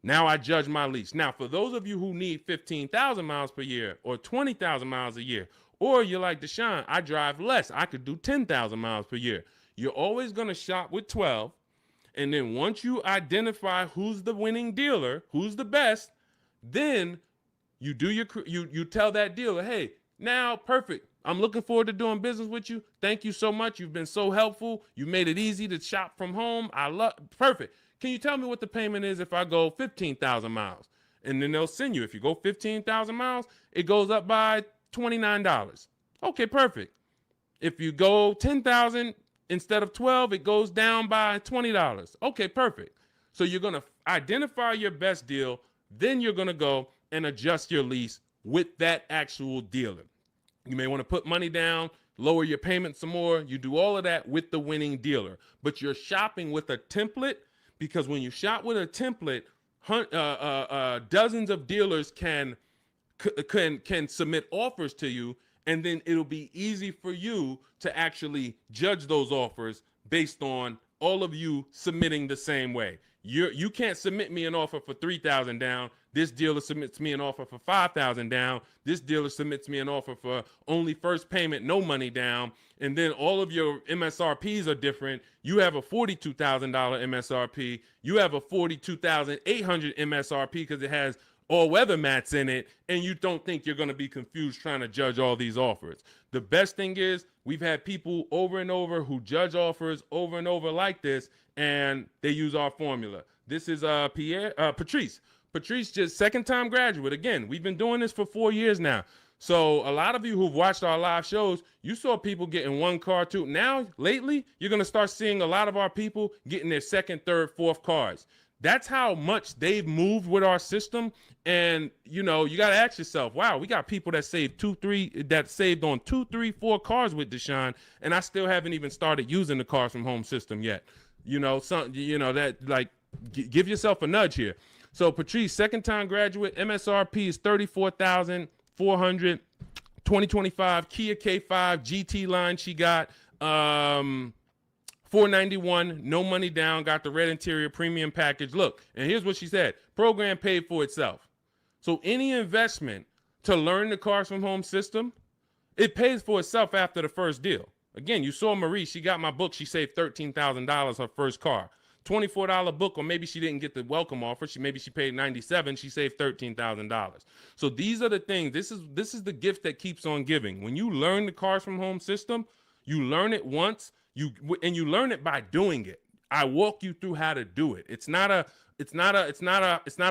Now I judge my lease. Now, for those of you who need 15,000 miles per year or 20,000 miles a year, or you're like Deshone, I drive less. I could do 10,000 miles per year. You're always going to shop with 12. And then once you identify who's the winning dealer, who's the best, then you do you tell that dealer, hey, now perfect. I'm looking forward to doing business with you. Thank you so much. You've been so helpful. You made it easy to shop from home. Perfect. Can you tell me what the payment is if I go 15,000 miles? And then they'll send you. If you go 15,000 miles, it goes up by $29. Okay, perfect. If you go 10,000 instead of 12, it goes down by $20. Okay, perfect. So you're going to identify your best deal. Then you're going to go and adjust your lease with that actual dealer. You may want to put money down, lower your payment some more. You do all of that with the winning dealer. But you're shopping with a template, because when you shop with a template, dozens of dealers can submit offers to you, and then it'll be easy for you to actually judge those offers based on all of you submitting the same way. You can't submit me an offer for 3,000 down. This dealer submits me an offer for 5,000 down. This dealer submits me an offer for only first payment, no money down. And then all of your MSRPs are different. You have a $42,000 MSRP. You have a $42,800 MSRP because it has all-weather mats in it, and you don't think you're going to be confused trying to judge all these offers. The best thing is we've had people over and over who judge offers over and over like this, and they use our formula. This is Patrice. Patrice, just second-time graduate. Again, we've been doing this for 4 years now. So a lot of you who've watched our live shows, you saw people getting one car, too. Now, lately, you're going to start seeing a lot of our people getting their second, third, fourth cars. That's how much they've moved with our system. And, you know, you got to ask yourself, wow, we got people that saved saved on 2, 3, 4 cars with Deshone, and I still haven't even started using the Cars from Home system yet. You know, give yourself a nudge here. So Patrice, second time graduate, MSRP is $34,400, 2025 Kia K5 GT line she got. $491, no money down, got the red interior premium package. Look, and here's what she said. Program paid for itself. So any investment to learn the Cars from Home system, it pays for itself after the first deal. Again, you saw Marie, she got my book. She saved $13,000 her first car. $24 book, or maybe she didn't get the welcome offer. Maybe she paid $97. She saved $13,000. So these are the things. This is the gift that keeps on giving. When you learn the Cars from Home system, you learn it once, you learn it by doing it. I walk you through how to do it. It's not a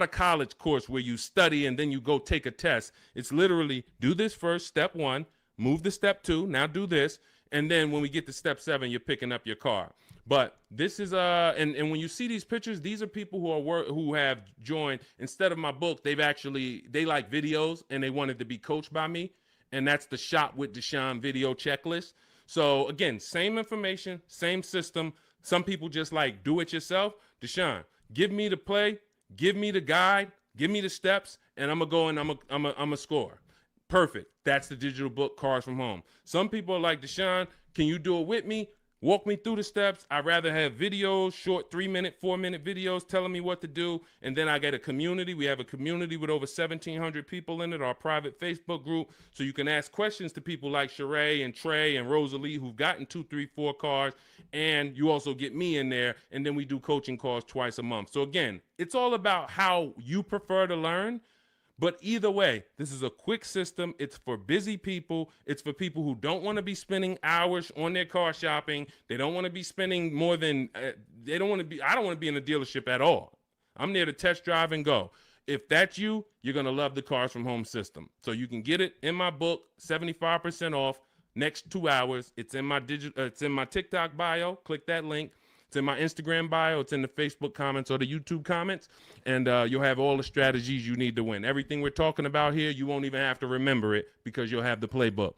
college course where you study and then you go take a test. It's literally do this first, step 1, move to step 2, now do this, and then when we get to step 7, you're picking up your car. But this is and when you see these pictures, these are people who have joined. Instead of my book, they like videos and they wanted to be coached by me, and that's the Shop with Deshone video checklist. So again, same information, same system. Some people just like do it yourself. Deshone, give me the play, give me the guide, give me the steps, and I'm gonna go and I'm a score. Perfect. That's the digital book, Cars from Home. Some people are like, Deshone, can you do it with me? Walk me through the steps. I'd rather have videos, short 3-minute, 4-minute videos telling me what to do. And then I get a community. We have a community with over 1,700 people in it, our private Facebook group. So you can ask questions to people like Sheree and Trey and Rosalie who've gotten 2, 3, 4 cars. And you also get me in there. And then we do coaching calls twice a month. So again, it's all about how you prefer to learn. But either way, this is a quick system. It's for busy people. It's for people who don't want to be spending hours on their car shopping. They don't want to be spending more than, I don't want to be in a dealership at all. I'm there to test drive and go. If that's you, you're going to love the Cars from Home system. So you can get it in my book, 75% off, next 2 hours. It's in my it's in my TikTok bio. Click that link. It's in my Instagram bio. It's in the Facebook comments or the YouTube comments. And you'll have all the strategies you need to win. Everything we're talking about here, you won't even have to remember it because you'll have the playbook.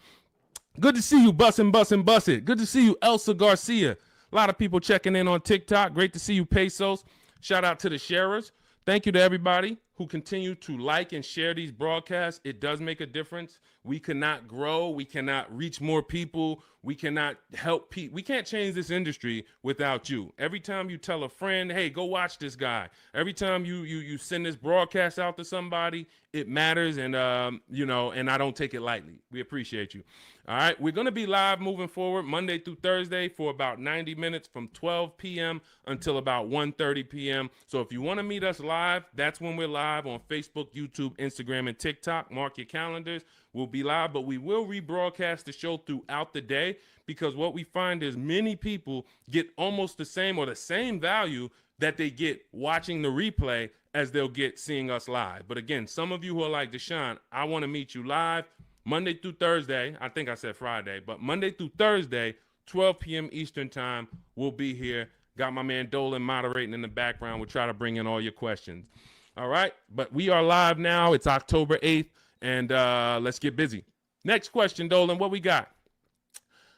Good to see you, Bussin'. Good to see you, Elsa Garcia. A lot of people checking in on TikTok. Great to see you, Pesos. Shout out to the sharers. Thank you to everybody who continue to like and share these broadcasts. It does make a difference. We cannot grow. We cannot reach more people. We cannot help people. We can't change this industry without you. Every time you tell a friend, hey, go watch this guy. Every time you send this broadcast out to somebody, it matters. And, and I don't take it lightly. We appreciate you. All right. We're going to be live moving forward Monday through Thursday for about 90 minutes from 12 p.m. until about 1:30 p.m. So if you want to meet us live, that's when we're live on Facebook, YouTube, Instagram, and TikTok. Mark your calendars. We'll be live, but we will rebroadcast the show throughout the day because what we find is many people get almost the same or the same value that they get watching the replay as they'll get seeing us live. But again, some of you who are like, Deshone, I want to meet you live Monday through Thursday. I think I said Friday, but Monday through Thursday, 12 p.m. Eastern time, we'll be here. Got my man Dolan moderating in the background. We'll try to bring in all your questions. All right, but we are live now. It's October 8th. And let's get busy. Next question, Dolan, what we got?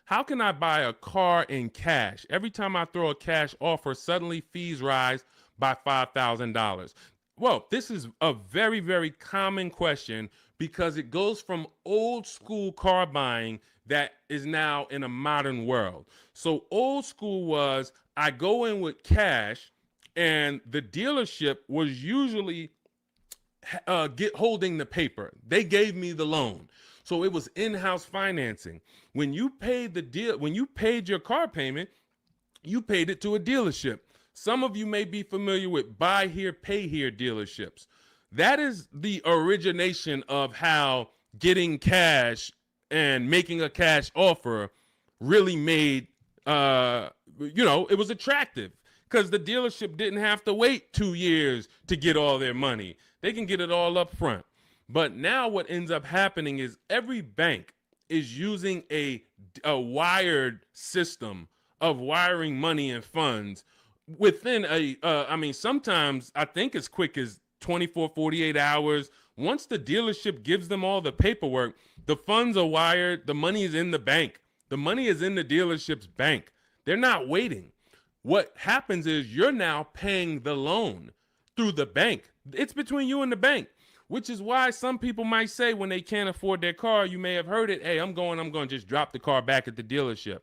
How can I buy a car in cash? Every time I throw a cash offer, suddenly fees rise by $5,000. Well, this is a very, very common question because it goes from old school car buying that is now in a modern world. So old school was I go in with cash and the dealership was usually holding the paper. They gave me the loan. So it was in-house financing. When you paid when you paid your car payment, you paid it to a dealership. Some of you may be familiar with buy here, pay here dealerships. That is the origination of how getting cash and making a cash offer really made, it was attractive because the dealership didn't have to wait 2 years to get all their money. They can get it all up front. But now what ends up happening is every bank is using a wired system of wiring money and funds within sometimes I think as quick as 24, 48 hours. Once the dealership gives them all the paperwork, the funds are wired. The money is in the bank. The money is in the dealership's bank. They're not waiting. What happens is you're now paying the loan through the bank. It's between you and the bank. which is why some people might say when they can't afford their car, you may have heard it, hey, I'm going to just drop the car back at the dealership.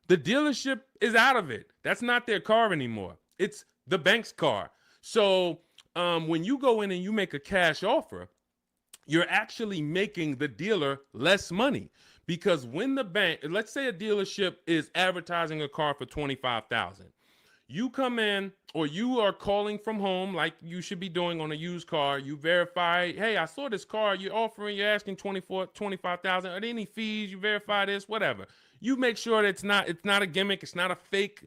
The dealership is out of it. That's not their car anymore. It's the bank's car. So when you go in and you make a cash offer, you're actually making the dealer less money, because when the bank, let's say a dealership is advertising a car for $25,000. You come in, or you are calling from home like you should be doing on a used car. You verify, hey, I saw this car you're offering, you're asking $25,000. Are there any fees? You verify this, whatever. You make sure that it's not a gimmick, it's not a fake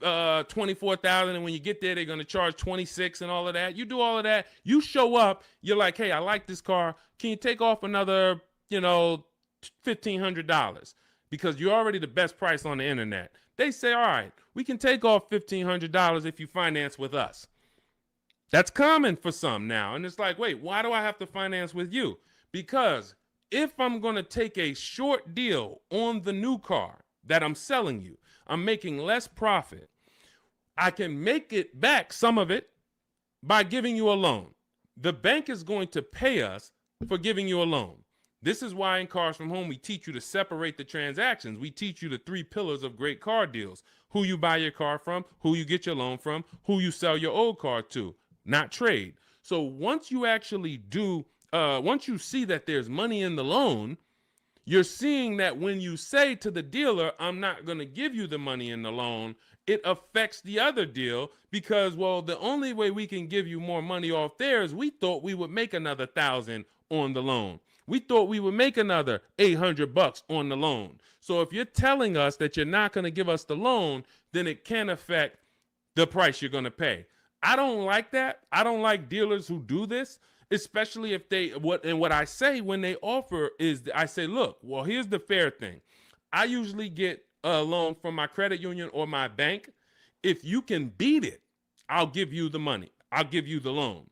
24,000, and when you get there they're going to charge 26 and all of that. You do all of that, you show up, you're like, hey, I like this car, can you take off another $1,500, because you're already the best price on the internet. They say, all right, we can take off $1,500 if you finance with us. That's common for some now, and it's like, wait, why do I have to finance with you? Because if I'm going to take a short deal on the new car that I'm selling you, I'm making less profit. I can make it back, some of it, by giving you a loan. The bank is going to pay us for giving you a loan. This is why in Cars from Home, we teach you to separate the transactions. We teach you the 3 pillars of great car deals: who you buy your car from, who you get your loan from, who you sell your old car to, not trade. So once you actually once you see that there's money in the loan, you're seeing that when you say to the dealer, I'm not going to give you the money in the loan, it affects the other deal, because, well, the only way we can give you more money off there is we thought we would make another $1,000 on the loan. We thought we would make another $800 on the loan. So if you're telling us that you're not going to give us the loan, then it can affect the price you're going to pay. I don't like that. I don't like dealers who do this, especially if what I say when they offer is, I say, look, well, here's the fair thing. I usually get a loan from my credit union or my bank. If you can beat it, I'll give you the money. I'll give you the loan.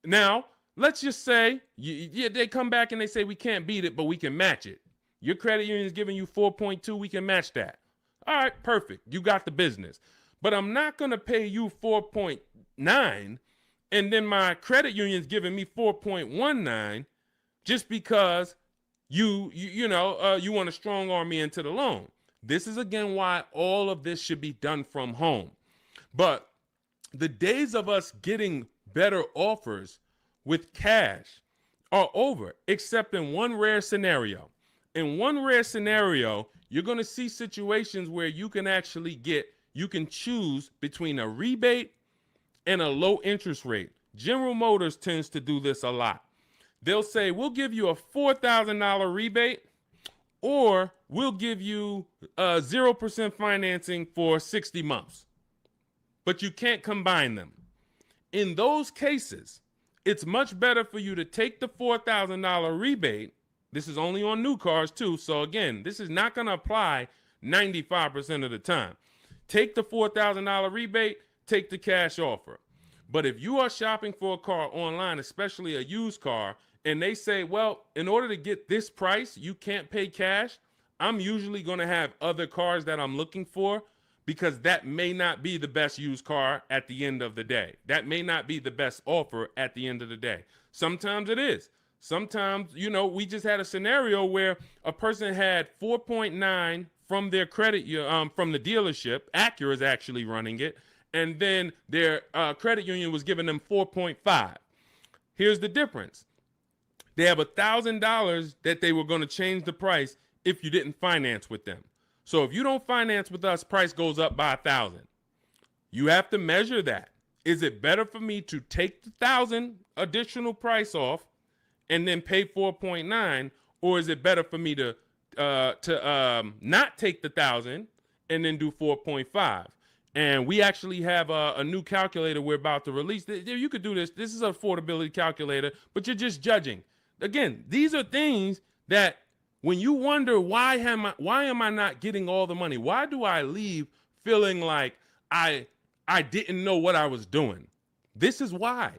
Now, let's just say they come back and they say, we can't beat it, but we can match it. Your credit union is giving you 4.2. We can match that. All right, perfect. You got the business. But I'm not going to pay you 4.9, and then my credit union's giving me 4.19 just because you want to strong arm me into the loan. This is, again, why all of this should be done from home. But the days of us getting better offers with cash are over, except in one rare scenario. In one rare scenario, you're going to see situations where you can choose between a rebate and a low interest rate. General Motors tends to do this a lot. They'll say, we'll give you a $4,000 rebate, or we'll give you 0% financing for 60 months. But you can't combine them. In those cases, it's much better for you to take the $4,000 rebate. This is only on new cars too. So again, this is not going to apply 95% of the time. Take the $4,000 rebate, take the cash offer. But if you are shopping for a car online, especially a used car, and they say, well, in order to get this price, you can't pay cash, I'm usually going to have other cars that I'm looking for, because that may not be the best used car at the end of the day. That may not be the best offer at the end of the day. Sometimes it is. Sometimes, we just had a scenario where a person had 4.9 from their credit, from the dealership. Acura is actually running it. And then their credit union was giving them 4.5. Here's the difference. They have $1,000 that they were going to change the price if you didn't finance with them. So if you don't finance with us, price goes up by $1,000. You have to measure that. Is it better for me to take the $1,000 additional price off and then pay 4.9, or is it better for me to not take the $1,000 and then do 4.5? And we actually have a new calculator we're about to release. You could do this. This is an affordability calculator, but you're just judging. Again, these are things that when you wonder, why am I not getting all the money? Why do I leave feeling like I didn't know what I was doing? This is why.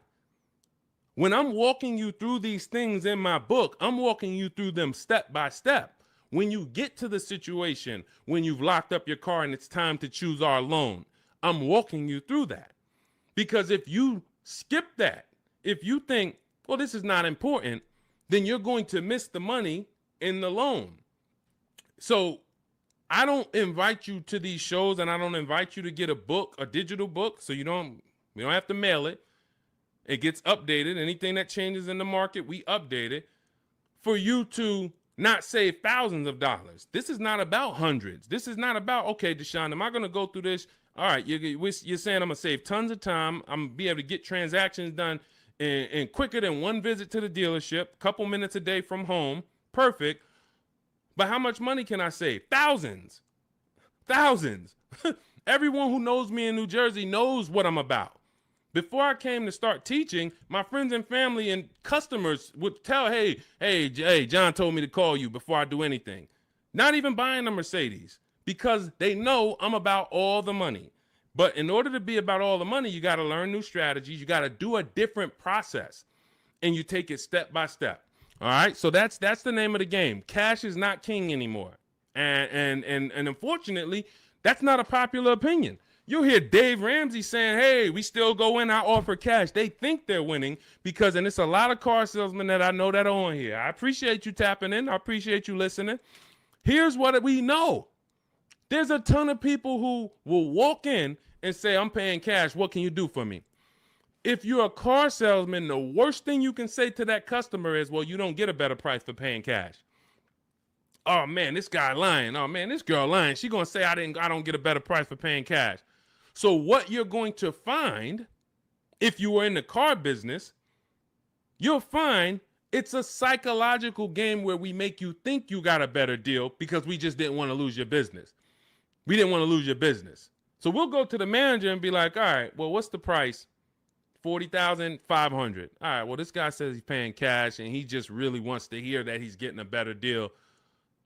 When I'm walking you through these things in my book, I'm walking you through them step by step. When you get to the situation, when you've locked up your car and it's time to choose our loan, I'm walking you through that. Because if you skip that, if you think, well, this is not important, then you're going to miss the money in the loan. So I don't invite you to these shows, and I don't invite you to get a book, a digital book, so we don't have to mail it. It gets updated. Anything that changes in the market, we update it for you to not save thousands of dollars. This is not about hundreds. This is not about, okay, Deshone, am I going to go through this? All right, you're saying I'm going to save tons of time. I'm going to be able to get transactions done in quicker than one visit to the dealership, couple minutes a day from home. Perfect. But how much money can I save? Thousands. Thousands. Everyone who knows me in New Jersey knows what I'm about. Before I came to start teaching, my friends and family and customers would tell, hey, John told me to call you before I do anything. Not even buying a Mercedes, because they know I'm about all the money. But in order to be about all the money, you got to learn new strategies. You got to do a different process, and you take it step by step. All right, so that's the name of the game. Cash is not king anymore, and unfortunately, that's not a popular opinion. You'll hear Dave Ramsey saying, hey, we still go in, I offer cash. They think they're winning because, and it's a lot of car salesmen that I know that are on here. I appreciate you tapping in. I appreciate you listening. Here's what we know. There's a ton of people who will walk in and say, I'm paying cash. What can you do for me? If you're a car salesman, the worst thing you can say to that customer is, well, you don't get a better price for paying cash. Oh man, this guy lying. Oh man, this girl lying. She gonna say I don't get a better price for paying cash. So what you're going to find, if you were in the car business, you'll find it's a psychological game where we make you think you got a better deal because we just didn't want to lose your business. We didn't want to lose your business. So we'll go to the manager and be like, all right, well, what's the price? $40,500. All right, well, this guy says he's paying cash and he just really wants to hear that he's getting a better deal.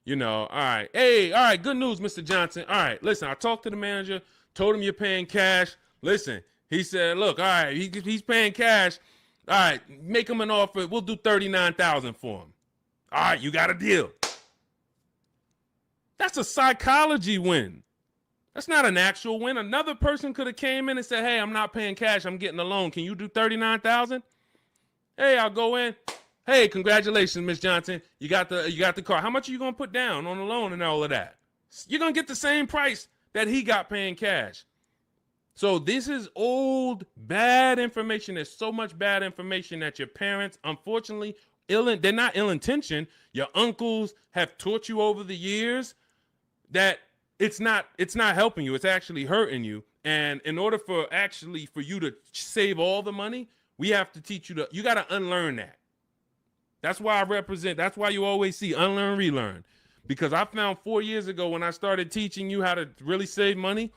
You know, all right. Hey, all right, good news, Mr. Johnson. All right, listen, I talked to the manager, told him you're paying cash. Listen, he said, look, all right, he's paying cash. All right, make him an offer. We'll do $39,000 for him. All right, you got a deal. That's a psychology win. That's not an actual win. Another person could have came in and said, hey, I'm not paying cash. I'm getting a loan. Can you do $39,000? Hey, I'll go in. Hey, congratulations, Miss Johnson. You got the car. How much are you going to put down on the loan and all of that? You're going to get the same price that he got paying cash. So this is old, bad information. There's so much bad information that your parents, unfortunately, they're not ill-intentioned. Your uncles have taught you over the years that it's not helping you. It's actually hurting you. And in order for you to save all the money, we have to teach you you got to unlearn that. That's why that's why you always see unlearn, relearn. Because I found 4 years ago when I started teaching you how to really save money,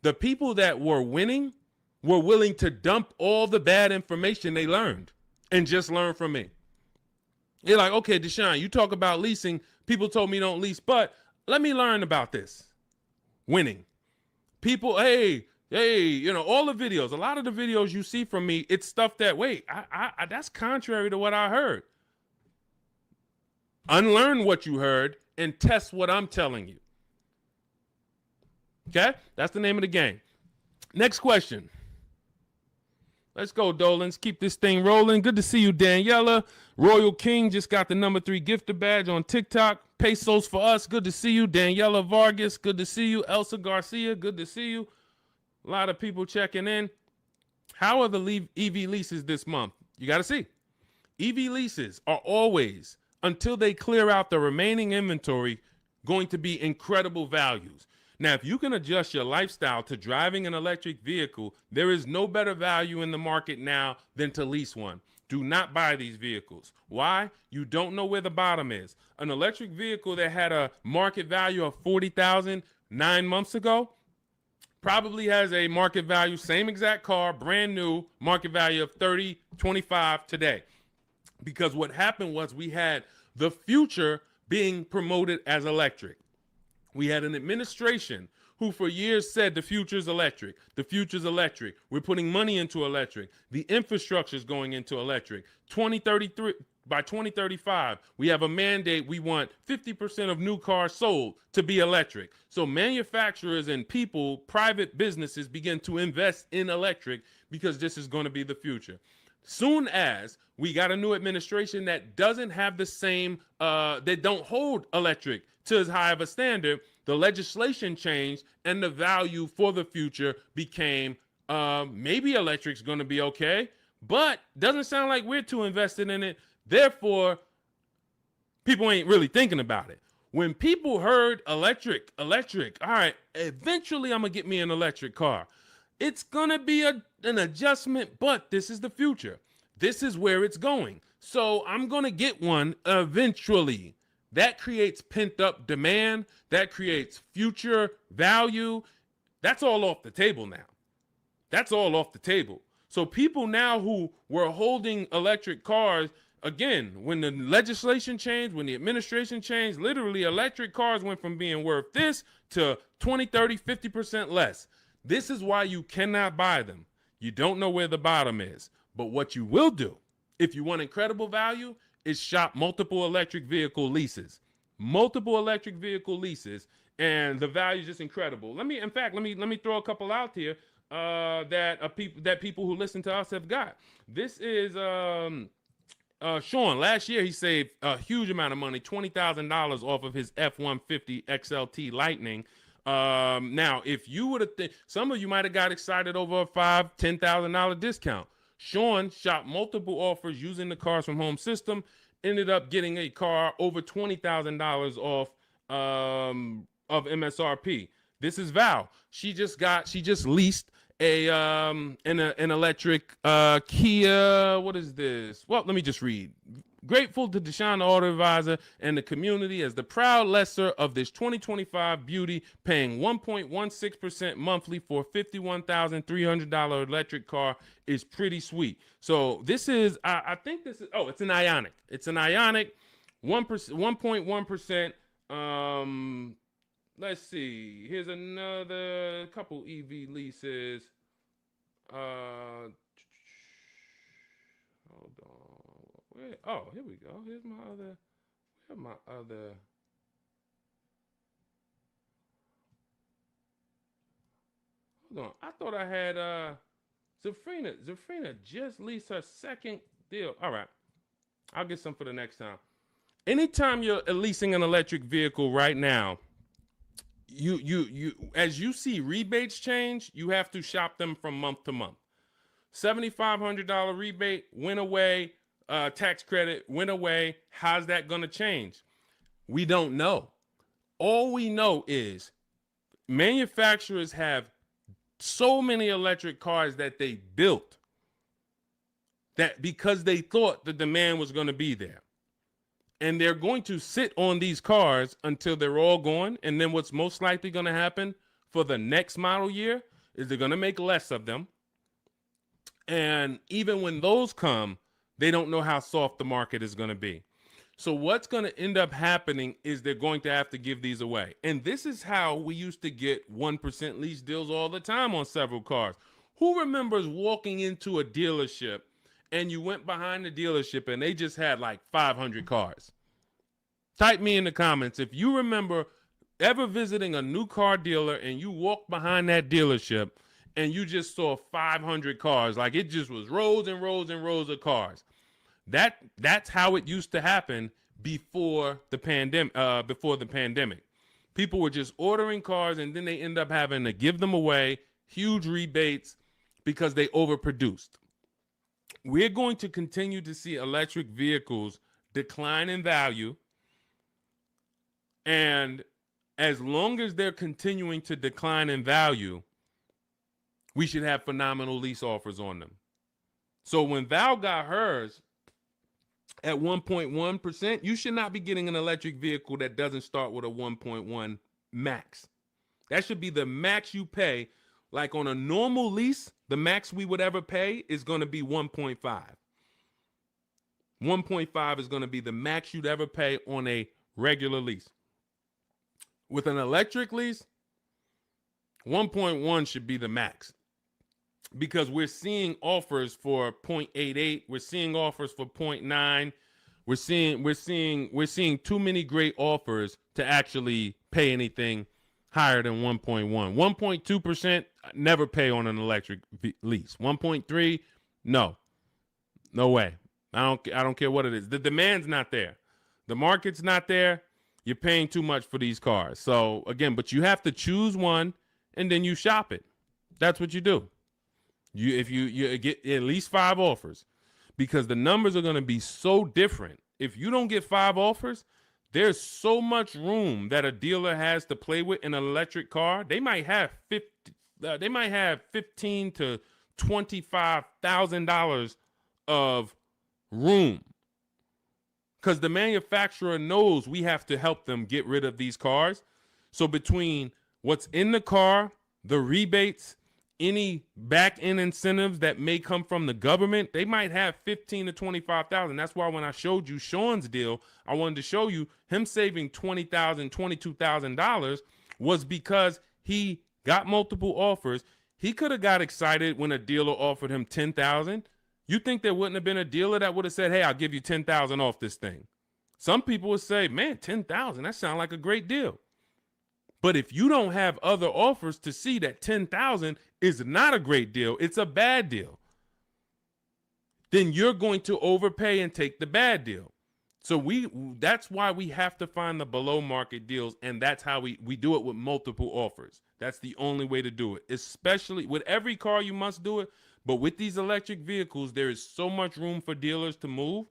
the people that were winning were willing to dump all the bad information they learned and just learn from me. They're like, okay, Deshone, you talk about leasing. People told me don't lease, but let me learn about this. Winning. People, hey, all the videos, a lot of the videos you see from me, it's stuff that, that's contrary to what I heard. Unlearn what you heard and test what I'm telling you. Okay? That's the name of the game. Next question. Let's go, Dolans. Keep this thing rolling. Good to see you, Daniela. Royal King just got the #3 gifter badge on TikTok. Pesos for us. Good to see you. Daniela Vargas. Good to see you. Elsa Garcia. Good to see you. A lot of people checking in. How are the EV leases this month? You got to see. EV leases are always, until they clear out the remaining inventory, going to be incredible values. Now, if you can adjust your lifestyle to driving an electric vehicle, there is no better value in the market now than to lease one. Do not buy these vehicles. Why? You don't know where the bottom is. An electric vehicle that had a market value of $40,000 9 months ago probably has a market value, same exact car, brand new, market value of 30, 25 today. Because what happened was we had the future being promoted as electric. We had an administration who for years said the future is electric. The future is electric. We're putting money into electric. The infrastructure is going into electric. 2033, by 2035, we have a mandate. We want 50% of new cars sold to be electric. So manufacturers and people, private businesses begin to invest in electric because this is going to be the future. Soon as we got a new administration that doesn't have the same, that don't hold electric to as high of a standard, the legislation changed and the value for the future became maybe electric's going to be okay, but doesn't sound like we're too invested in it. Therefore, people ain't really thinking about it. When people heard electric, all right, eventually I'm going to get me an electric car. It's going to be an adjustment, but this is the future. This is where it's going. So I'm going to get one eventually. That creates pent up demand. That creates future value. That's all off the table now. That's all off the table. So people now who were holding electric cars, again, when the legislation changed, when the administration changed, literally electric cars went from being worth this to 20, 30, 50% less. This is why you cannot buy them. You don't know where the bottom is. But what you will do, if you want incredible value, is shop multiple electric vehicle leases. Multiple electric vehicle leases, and the value is just incredible. Let me throw a couple out here that people who listen to us have got. This is Sean. Last year he saved a huge amount of money, $20,000 off of his F-150 XLT Lightning. Now, if you would have, some of you might have got excited over a $5,000-$10,000 discount. Sean shopped multiple offers using the Cars from Home system, ended up getting a car over $20,000 off of MSRP. This is Val. She just leased an electric Kia. What is this? Well, let me just read. Grateful to Deshone the Auto Advisor and the community as the proud lessor of this 2025 beauty, paying 1.16% monthly for $51,300 electric car is pretty sweet. So this is, I think this is, it's an Ioniq. It's an Ioniq, 1.1%. Let's see. Here's another couple EV leases. Hold on. Oh, here we go. Here's my other. Where's my other? Hold on. I thought I had Zafrina. Zafrina just leased her second deal. All right. I'll get some for the next time. Anytime you're leasing an electric vehicle right now, you as you see rebates change, you have to shop them from month to month. $7,500 rebate went away. Tax credit went away. How's that going to change? We don't know. All we know is manufacturers have so many electric cars that they built that because they thought the demand was going to be there. And they're going to sit on these cars until they're all gone. And then what's most likely going to happen for the next model year is they're going to make less of them. And even when those come, they don't know how soft the market is going to be. So what's going to end up happening is they're going to have to give these away. And this is how we used to get 1% lease deals all the time on several cars. Who remembers walking into a dealership and you went behind the dealership and they just had like 500 cars? Type me in the comments if you remember ever visiting a new car dealer and you walked behind that dealership and you just saw 500 cars, like it just was rows and rows and rows of cars. That's how it used to happen before the pandemic. People were just ordering cars and then they end up having to give them away, huge rebates because they overproduced. We're going to continue to see electric vehicles decline in value. And as long as they're continuing to decline in value, we should have phenomenal lease offers on them. So when Val got hers at 1.1%, you should not be getting an electric vehicle that doesn't start with a 1.1 max. That should be the max you pay. Like on a normal lease, the max we would ever pay is going to be 1.5. 1.5 is going to be the max you'd ever pay on a regular lease. With an electric lease, 1.1 should be the max. Because we're seeing offers for 0.88, we're seeing offers for 0.9. We're seeing too many great offers to actually pay anything higher than 1.1. 1.2%, never pay on an electric lease. 1.3, no. No way. I don't care what it is. The demand's not there. The market's not there. You're paying too much for these cars. So again, but you have to choose one and then you shop it. That's what you do. If you get at least 5 offers, because the numbers are going to be so different. If you don't get 5 offers, there's so much room that a dealer has to play with in an electric car. They might have $15 to $25,000 of room, because the manufacturer knows we have to help them get rid of these cars. So between what's in the car, the rebates, any back end incentives that may come from the government, they might have 15 to 25,000. That's why when I showed you Sean's deal, I wanted to show you him saving $20,000, $22,000 was because he got multiple offers. He could have got excited when a dealer offered him 10,000. You think there wouldn't have been a dealer that would have said, "Hey, I'll give you 10,000 off this thing"? Some people would say, "Man, 10,000, that sounds like a great deal." But if you don't have other offers to see that 10,000 is not a great deal, it's a bad deal, then you're going to overpay and take the bad deal. So that's why we have to find the below market deals, and that's how we do it with multiple offers. That's the only way to do it. Especially with every car, you must do it. But with these electric vehicles, there is so much room for dealers to move.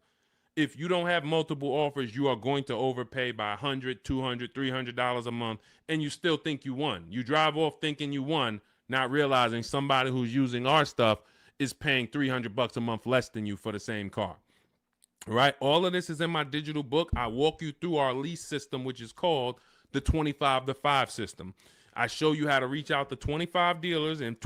If you don't have multiple offers, you are going to overpay by $100, $200, $300 a month, and you still think you won. You drive off thinking you won, not realizing somebody who's using our stuff is paying $300 a month less than you for the same car. All right? All of this is in my digital book. I walk you through our lease system, which is called the 25 to 5 system. I show you how to reach out to 25 dealers in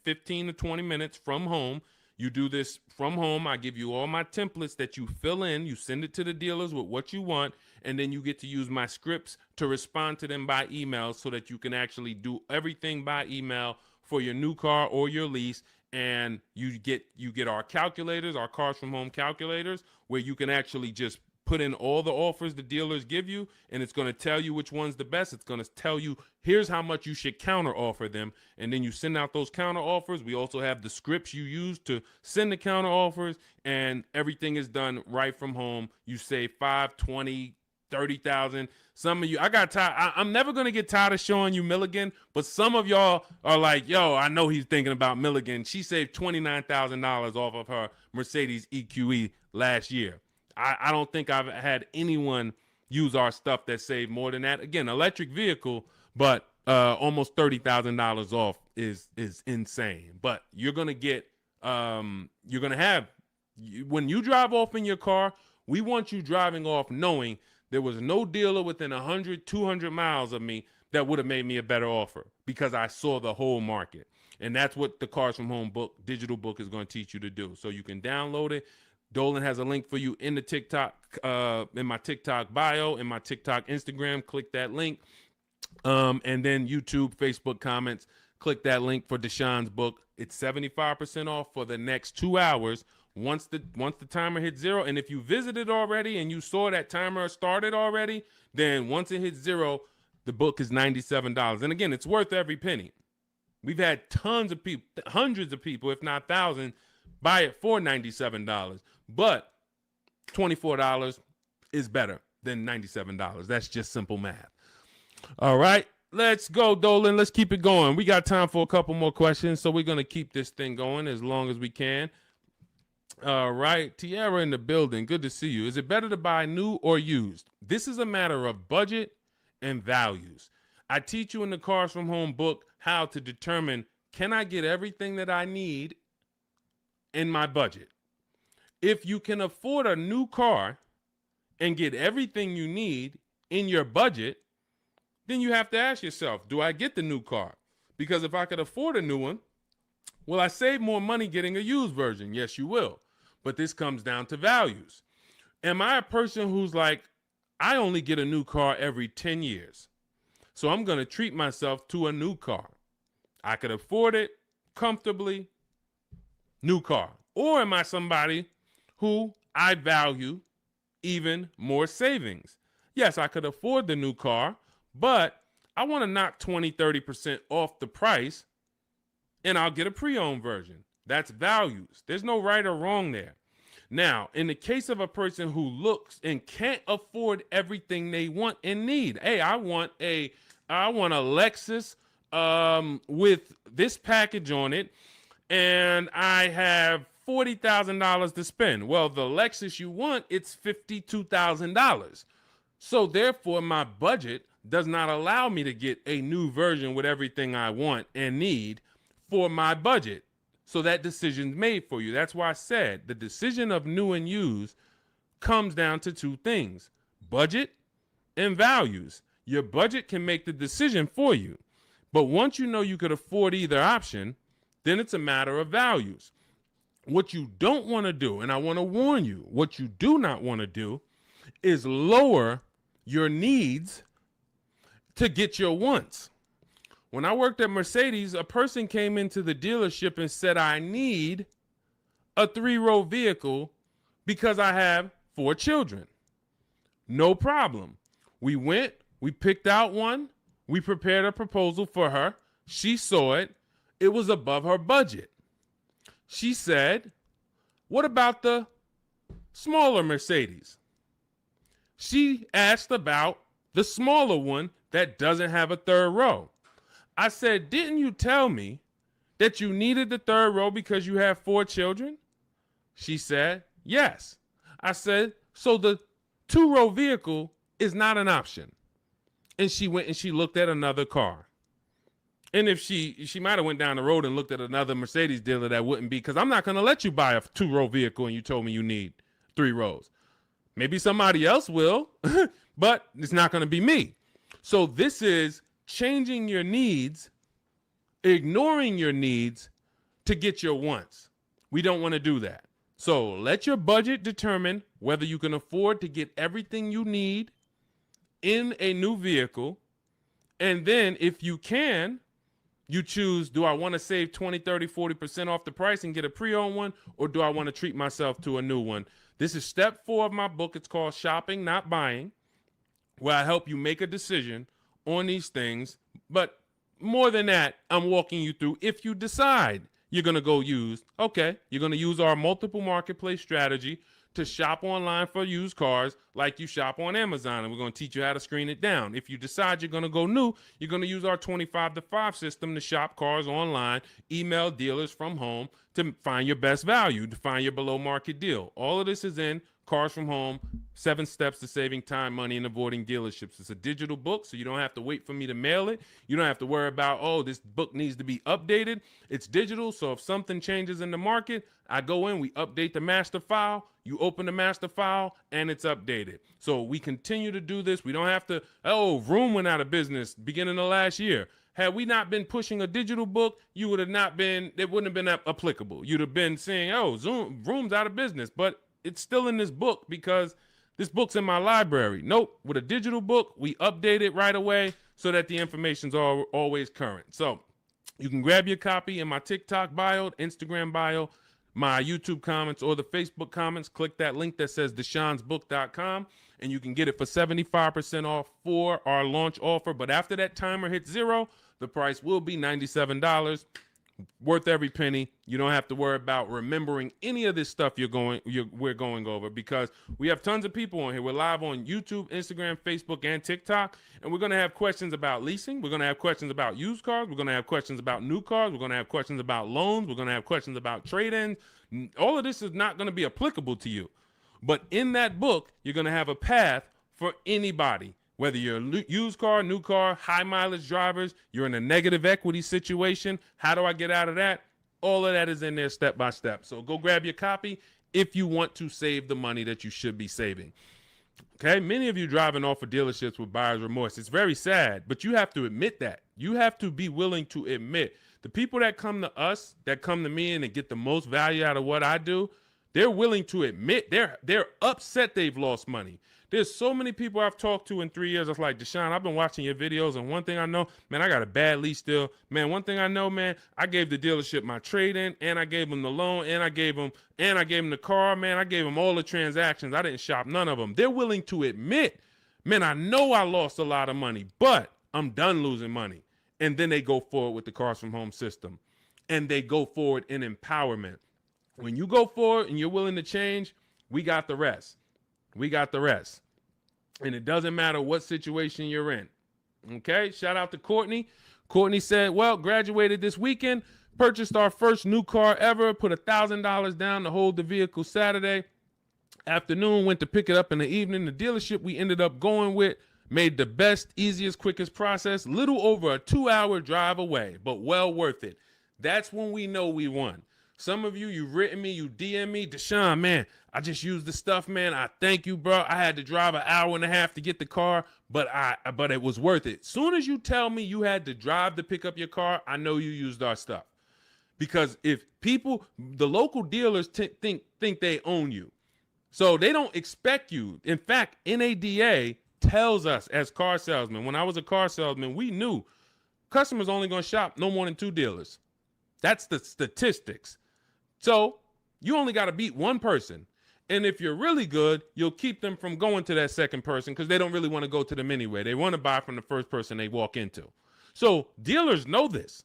15 to 20 minutes from home. You do this from home. I give you all my templates that you fill in. You send it to the dealers with what you want, and then you get to use my scripts to respond to them by email so that you can actually do everything by email for your new car or your lease. And you get our calculators, our Cars from Home calculators, where you can actually just put in all the offers the dealers give you, and it's going to tell you which one's the best. It's going to tell you, here's how much you should counter offer them. And then you send out those counter offers. We also have the scripts you use to send the counter offers, and everything is done right from home. You save 5, 20, 30,000. Some of you, I got tired. I'm never going to get tired of showing you Milligan, but some of y'all are like, yo, I know he's thinking about Milligan. She saved $29,000 off of her Mercedes EQE last year. I don't think I've had anyone use our stuff that saved more than that. Again, electric vehicle, but almost $30,000 off is insane. But you're gonna get when you drive off in your car, we want you driving off knowing there was no dealer within 100, 200 miles of me that would have made me a better offer, because I saw the whole market. And that's what the Cars from Home book, digital book, is going to teach you to do. So you can download it. Dolan has a link for you in the TikTok, in my TikTok bio, in my TikTok, Instagram. Click that link. And then YouTube, Facebook comments. Click that link for Deshaun's book. It's 75% off for the next 2 hours. Once the timer hits 0, and if you visited already and you saw that timer started already, then once it hits 0, the book is $97. And again, it's worth every penny. We've had tons of people, hundreds of people, if not thousands, buy it for $97. But $24 is better than $97. That's just simple math. All right, let's go, Dolan. Let's keep it going. We got time for a couple more questions, so we're going to keep this thing going as long as we can. All right, Tiara in the building. Good to see you. Is it better to buy new or used? This is a matter of budget and values. I teach you in the Cars from Home book how to determine, can I get everything that I need in my budget? If you can afford a new car and get everything you need in your budget, then you have to ask yourself, do I get the new car? Because if I could afford a new one, will I save more money getting a used version? Yes, you will. But this comes down to values. Am I a person who's like, I only get a new car every 10 years, so I'm going to treat myself to a new car? I could afford it comfortably, new car. Or am I somebody who I value even more savings? Yes, I could afford the new car, but I want to knock 20, 30% off the price, and I'll get a pre-owned version. That's values. There's no right or wrong there. Now, in the case of a person who looks and can't afford everything they want and need, hey, I want a Lexus with this package on it, and I have $40,000 to spend. Well, the Lexus you want, it's $52,000. So therefore, my budget does not allow me to get a new version with everything I want and need for my budget. So that decision's made for you. That's why I said the decision of new and used comes down to two things: budget and values. Your budget can make the decision for you. But once you know you could afford either option, then it's a matter of values. What you don't want to do, and I want to warn you, what you do not want to do is lower your needs to get your wants. When I worked at Mercedes, a person came into the dealership and said, I need a 3-row vehicle because I have 4 children. No problem. We went, we picked out one, we prepared a proposal for her. She saw it. It was above her budget. She said, what about the smaller Mercedes? She asked about the smaller one that doesn't have a 3rd row. I said, didn't you tell me that you needed the 3rd row because you have 4 children? She said, yes. I said, so the 2-row vehicle is not an option. And she went and she looked at another car. And if she might have went down the road and looked at another Mercedes dealer, that wouldn't be, because I'm not going to let you buy a 2-row vehicle and you told me you need 3 rows. Maybe somebody else will, but it's not going to be me. So this is changing your needs, ignoring your needs to get your wants. We don't want to do that. So let your budget determine whether you can afford to get everything you need in a new vehicle. And then if you can, you choose, do I want to save 20, 30, 40% off the price and get a pre-owned one, or do I want to treat myself to a new one? This is step 4 of my book. It's called Shopping, Not Buying, where I help you make a decision on these things. But more than that, I'm walking you through, if you decide you're going to go used, okay, you're going to use our multiple marketplace strategy to shop online for used cars like you shop on Amazon, and we're going to teach you how to screen it down. If you decide you're going to go new, you're going to use our 25-to-5 system to shop cars online, email dealers from home to find your best value, to find your below market deal. All of this is in Cars from Home, 7 Steps to Saving Time, Money, and Avoiding Dealerships. It's a digital book, so you don't have to wait for me to mail it. You don't have to worry about, oh, this book needs to be updated. It's digital, so if something changes in the market, I go in, we update the master file, you open the master file, and it's updated. So we continue to do this. We don't have to, oh, Vroom went out of business beginning of last year. Had we not been pushing a digital book, you would have not been, it wouldn't have been applicable. You'd have been saying, oh, Vroom's out of business, but it's still in this book because this book's in my library. Nope, with a digital book, we update it right away so that the information's always current. So you can grab your copy in my TikTok bio, Instagram bio, my YouTube comments, or the Facebook comments. Click that link that says deshonsbook.com, and you can get it for 75% off for our launch offer. But after that timer hits 0, the price will be $97. Worth every penny. You don't have to worry about remembering any of this stuff we're going over, because we have tons of people on here. We're live on YouTube, Instagram, Facebook, and TikTok, and we're going to have questions about leasing. We're going to have questions about used cars. We're going to have questions about new cars. We're going to have questions about loans. We're going to have questions about trade-ins. All of this is not going to be applicable to you, but in that book, you're going to have a path for anybody. Whether you're a used car, new car, high mileage drivers, you're in a negative equity situation, how do I get out of that? All of that is in there step by step. So go grab your copy if you want to save the money that you should be saving. Okay, many of you driving off of dealerships with buyer's remorse. It's very sad, but you have to admit that. You have to be willing to admit the people that come to us, that come to me and get the most value out of what I do, they're willing to admit they're upset they've lost money. There's so many people I've talked to in 3 years. It's like, Deshone, I've been watching your videos, and one thing I know, man, I got a bad lease deal. Man, one thing I know, man, I gave the dealership my trade-in, and I gave them the loan, and I gave them the car, man. I gave them all the transactions. I didn't shop none of them. They're willing to admit, man, I know I lost a lot of money, but I'm done losing money. And then they go forward with the Cars from Home system, and they go forward in empowerment. When you go for it and you're willing to change, we got the rest. We got the rest. And it doesn't matter what situation you're in. Okay, shout out to Courtney. Courtney said, well, graduated this weekend, purchased our first new car ever, put $1,000 down to hold the vehicle Saturday afternoon, went to pick it up in the evening. The dealership we ended up going with made the best, easiest, quickest process, little over a 2-hour drive away, but well worth it. That's when we know we won. Some of you, you've written me, you DM me, Deshone, man, I just used the stuff, man. I thank you, bro. I had to drive an hour and a half to get the car, but it was worth it. Soon as you tell me you had to drive to pick up your car, I know you used our stuff. Because if people, the local dealers think they own you, so they don't expect you. In fact, NADA tells us as car salesmen, when I was a car salesman, we knew customers only going to shop no more than 2 dealers. That's the statistics. So you only got to beat one person. And if you're really good, you'll keep them from going to that second person because they don't really want to go to them anyway. They want to buy from the first person they walk into. So dealers know this.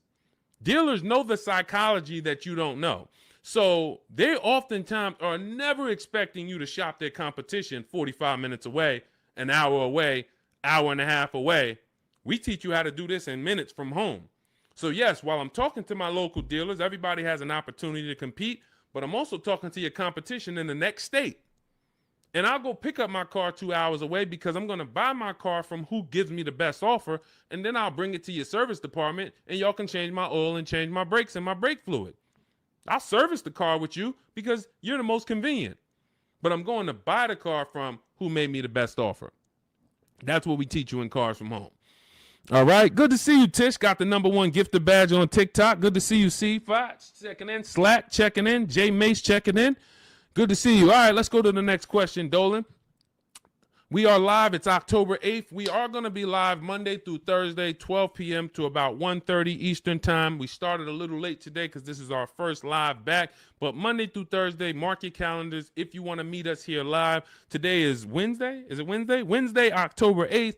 Dealers know the psychology that you don't know. So they oftentimes are never expecting you to shop their competition 45 minutes away, an hour away, hour and a half away. We teach you how to do this in minutes from home. So yes, while I'm talking to my local dealers, everybody has an opportunity to compete, but I'm also talking to your competition in the next state. And I'll go pick up my car 2 hours away because I'm going to buy my car from who gives me the best offer, and then I'll bring it to your service department, and y'all can change my oil and change my brakes and my brake fluid. I'll service the car with you because you're the most convenient. But I'm going to buy the car from who made me the best offer. That's what we teach you in Cars from Home. All right. Good to see you, Tish. Got the #1 gifted badge on TikTok. Good to see you, C5 checking in. Slack checking in. J Mace checking in. Good to see you. All right, let's go to the next question, Dolan. We are live. It's October 8th. We are going to be live Monday through Thursday, 12 p.m. to about 1:30 Eastern time. We started a little late today because this is our first live back. But Monday through Thursday, mark your calendars if you want to meet us here live. Today is Wednesday. Is it Wednesday? Wednesday, October 8th.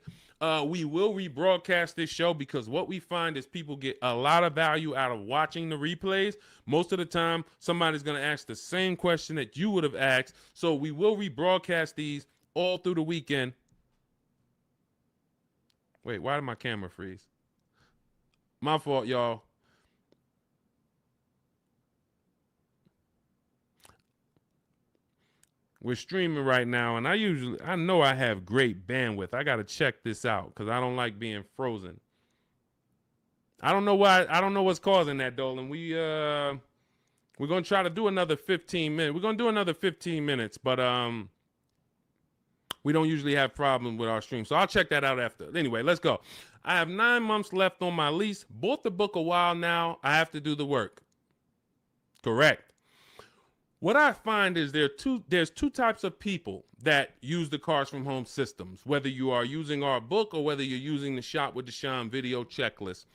We will rebroadcast this show because what we find is people get a lot of value out of watching the replays. Most of the time, somebody's going to ask the same question that you would have asked. So we will rebroadcast these all through the weekend. Wait, why did my camera freeze? My fault, y'all. We're streaming right now, and I know I have great bandwidth. I got to check this out because I don't like being frozen. I don't know why. I don't know what's causing that, Dolan. We're going to try to do another 15 minutes. We're going to do another 15 minutes, but we don't usually have problems with our stream. So I'll check that out after. Anyway, let's go. I have 9 months left on my lease. Bought the book a while now. I have to do the work. Correct. What I find is there's two types of people that use the Cars from Home systems, whether you are using our book or whether you're using the Shop with Deshone video checklist.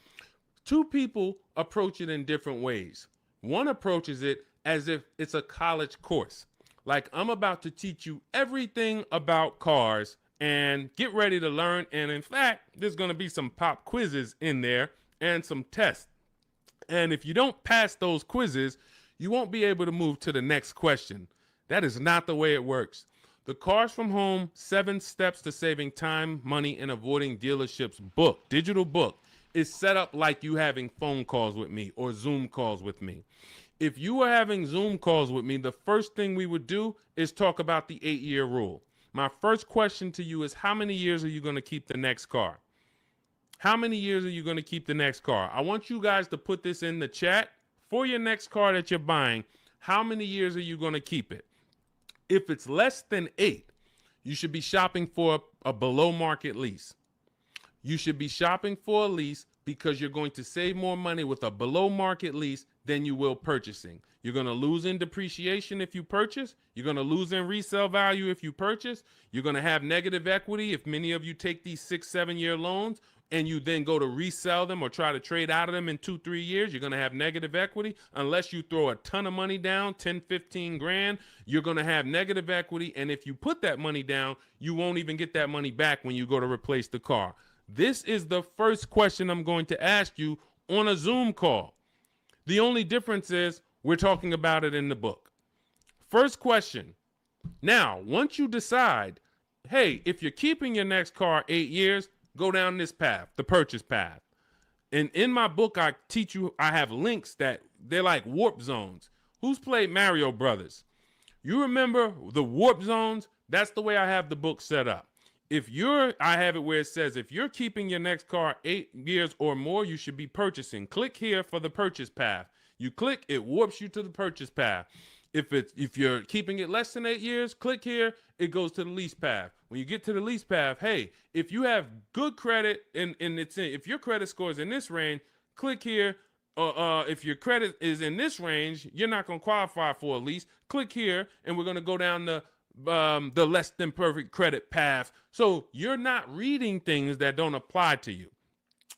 2 people approach it in different ways. One approaches it as if it's a college course. Like, I'm about to teach you everything about cars and get ready to learn. And in fact, there's going to be some pop quizzes in there and some tests. And if you don't pass those quizzes, you won't be able to move to the next question. That is not the way it works. The Cars from Home 7 Steps to Saving Time, Money, and Avoiding Dealerships book, digital book, is set up like you having phone calls with me or Zoom calls with me. If you were having Zoom calls with me, the first thing we would do is talk about the 8-year rule. My first question to you is, how many years are you going to keep the next car? How many years are you going to keep the next car? I want you guys to put this in the chat. For your next car that you're buying, how many years are you going to keep it? If it's less than 8, you should be shopping for a below market lease. You should be shopping for a lease because you're going to save more money with a below market lease than you will purchasing. You're going to lose in depreciation if you purchase. You're going to lose in resale value if you purchase. You're going to have negative equity if many of you take these 6-7 year loans and you then go to resell them or try to trade out of them in 2-3 years. You're going to have negative equity. Unless you throw a ton of money down, 10, 15 grand, you're going to have negative equity. And if you put that money down, you won't even get that money back when you go to replace the car. This is the first question I'm going to ask you on a Zoom call. The only difference is we're talking about it in the book. First question. Now, once you decide, hey, if you're keeping your next car 8 years, go down this path, the purchase path. And in my book, I teach you, I have links that they're like warp zones. Who's played Mario Brothers? You remember the warp zones? That's the way I have the book set up. I have it where it says, if you're keeping your next car 8 years or more, you should be purchasing. Click here for the purchase path. You click, it warps you to the purchase path. If you're keeping it less than 8 years, click here, it goes to the lease path. When you get to the lease path, hey, if you have good credit and if your credit score is in this range, click here. If your credit is in this range, you're not going to qualify for a lease. Click here, and we're going to go down the less than perfect credit path. So you're not reading things that don't apply to you.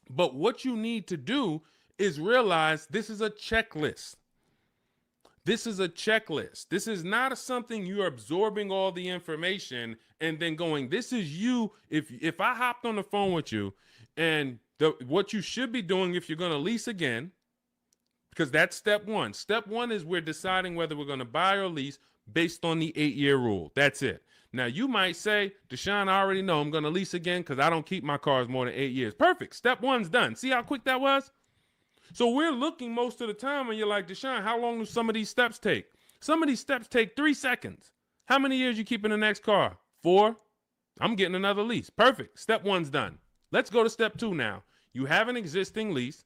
But what you need to do is realize this is a checklist. This is a checklist. This is not something you're absorbing all the information and then going, this is you. If I hopped on the phone with you and what you should be doing if you're going to lease again, because that's step one. Step one is we're deciding whether we're going to buy or lease based on the 8-year rule. That's it. Now, you might say, Deshone, I already know I'm going to lease again because I don't keep my cars more than 8 years. Perfect. Step one's done. See how quick that was? So we're looking most of the time and you're like, Deshone, how long do some of these steps take? Some of these steps take 3 seconds. How many years you keep in the next car? 4. I'm getting another lease. Perfect. Step one's done. Let's go to step 2 now. You have an existing lease.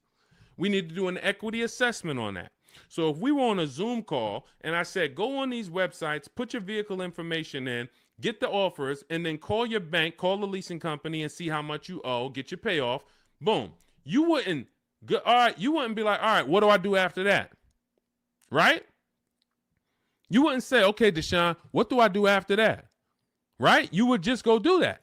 We need to do an equity assessment on that. So if we were on a Zoom call and I said, go on these websites, put your vehicle information in, get the offers, and then call your bank, call the leasing company and see how much you owe, get your payoff. Boom. You wouldn't be like, all right, what do I do after that? Right? You wouldn't say, okay, Deshone, what do I do after that? Right? You would just go do that.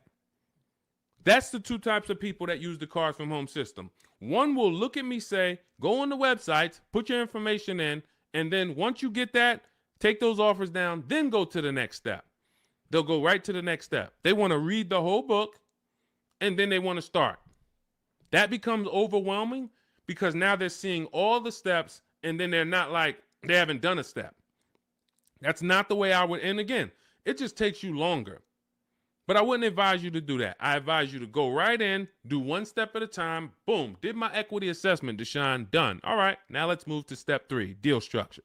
That's the 2 types of people that use the Cars from Home system. One will look at me, say, go on the websites, put your information in, and then once you get that, take those offers down, then go to the next step. They'll go right to the next step. They want to read the whole book, and then they want to start. That becomes overwhelming because now they're seeing all the steps, and then they're not like, they haven't done a step. That's not the way I would, and again, it just takes you longer. But I wouldn't advise you to do that. I advise you to go right in, do 1 step at a time. Boom, did my equity assessment, Deshone, done. All right, now let's move to step 3, deal structure.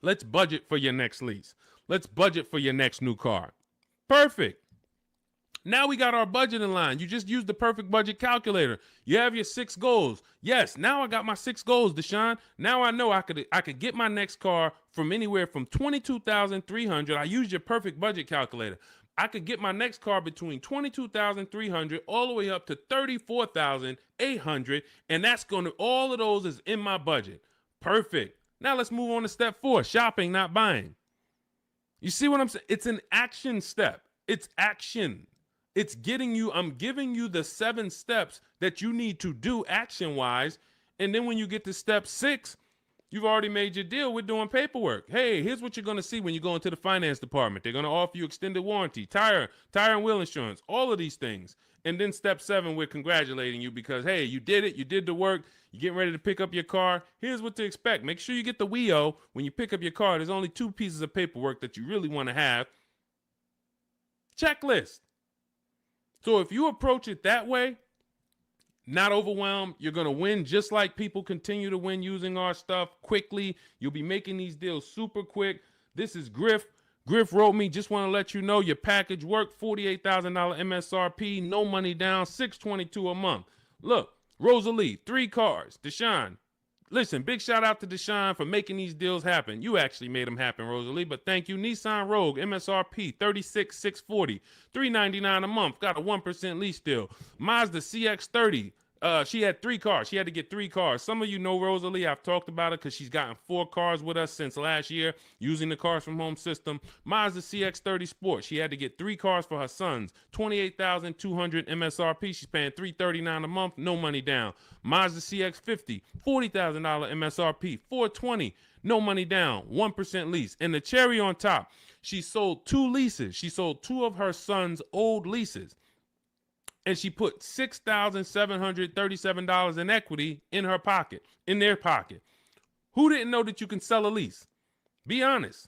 Let's budget for your next lease. Let's budget for your next new car. Perfect. Now we got our budget in line. You just used the perfect budget calculator. You have your 6 goals. Yes, now I got my 6 goals, Deshone. Now I know I could get my next car from anywhere from $22,300. I used your perfect budget calculator. I could get my next car between $22,300 all the way up to $34,800, and that's going to, all of those is in my budget. Perfect. Now let's move on to step 4, shopping, not buying. You see what I'm saying? It's an action step. It's action. It's getting you, I'm giving you the 7 steps that you need to do action-wise, and then when you get to step 6, you've already made your deal with doing paperwork. Hey, here's what you're going to see when you go into the finance department. They're going to offer you extended warranty, tire and wheel insurance, all of these things. And then step 7, we're congratulating you because, hey, you did it. You did the work. You're getting ready to pick up your car. Here's what to expect. Make sure you get the WIO when you pick up your car. There's only 2 pieces of paperwork that you really want to have. Checklist. So if you approach it that way, not overwhelmed, you're going to win just like people continue to win using our stuff quickly. You'll be making these deals super quick. This is Griff. Griff wrote me, just want to let you know your package worked, $48,000 MSRP, no money down, $622 a month. Look, Rosalie, 3 cars. Deshone, listen, big shout out to Deshone for making these deals happen. You actually made them happen, Rosalie, but thank you. Nissan Rogue, MSRP, $36,640, $399 a month, got a 1% lease deal. Mazda CX-30, she had 3 cars. She had to get 3 cars. Some of you know Rosalie. I've talked about it because she's gotten 4 cars with us since last year using the Cars from Home system. Mazda CX-30 Sport. She had to get 3 cars for her sons. $28,200 MSRP. She's paying $339 a month. No money down. Mazda CX-50. $40,000 MSRP. $420. No money down. 1% lease. And the cherry on top, she sold 2 leases. She sold 2 of her sons' old leases. And she put $6,737 in equity in her pocket, in their pocket. Who didn't know that you can sell a lease? Be honest.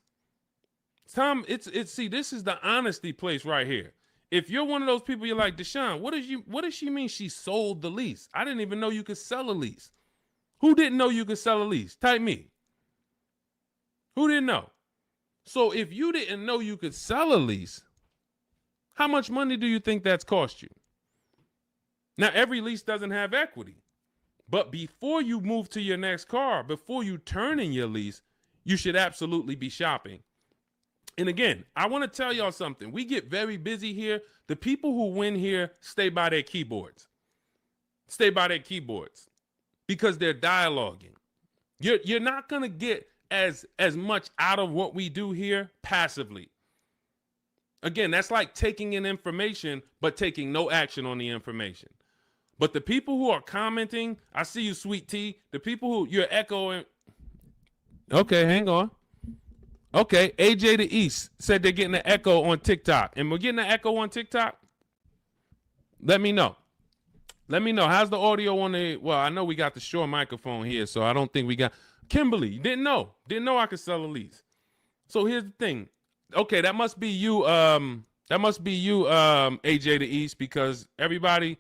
Tom, see, this is the honesty place right here. If you're one of those people, you're like, Deshone, what does she mean she sold the lease? I didn't even know you could sell a lease. Who didn't know you could sell a lease? Type me. Who didn't know? So if you didn't know you could sell a lease, how much money do you think that's cost you? Now, every lease doesn't have equity, but before you move to your next car, before you turn in your lease, you should absolutely be shopping. And again, I want to tell y'all something. We get very busy here. The people who win here stay by their keyboards. Stay by their keyboards because they're dialoguing. You're not going to get as much out of what we do here passively. Again, that's like taking in information, but taking no action on the information. But the people who are commenting, I see you, Sweet Tea. The people who you're echoing. Okay, hang on. Okay, AJ the East said they're getting an echo on TikTok. And we're getting an echo on TikTok? Let me know. Let me know. How's the audio on the, well, I know we got the Shure microphone here, so I don't think we got, Kimberly, didn't know I could sell a lease. So here's the thing. Okay, that must be you, AJ the East, because everybody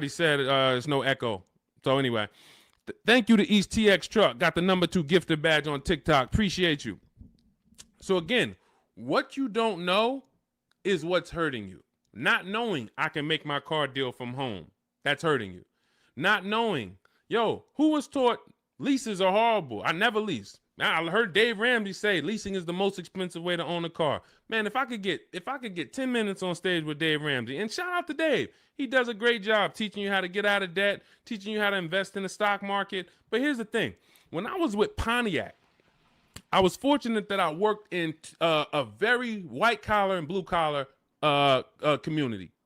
said there's no echo. So anyway, thank you to East TX Truck. Got the #2 gifted badge on TikTok. Appreciate you. So again, what you don't know is what's hurting you. Not knowing I can make my car deal from home. That's hurting you. Not knowing, yo, who was taught leases are horrible? I never leased. I heard Dave Ramsey say leasing is the most expensive way to own a car. Man, if I could get 10 minutes on stage with Dave Ramsey, and shout out to Dave. He does a great job teaching you how to get out of debt, teaching you how to invest in the stock market. But here's the thing. When I was with Pontiac, I was fortunate that I worked in a very white collar and blue collar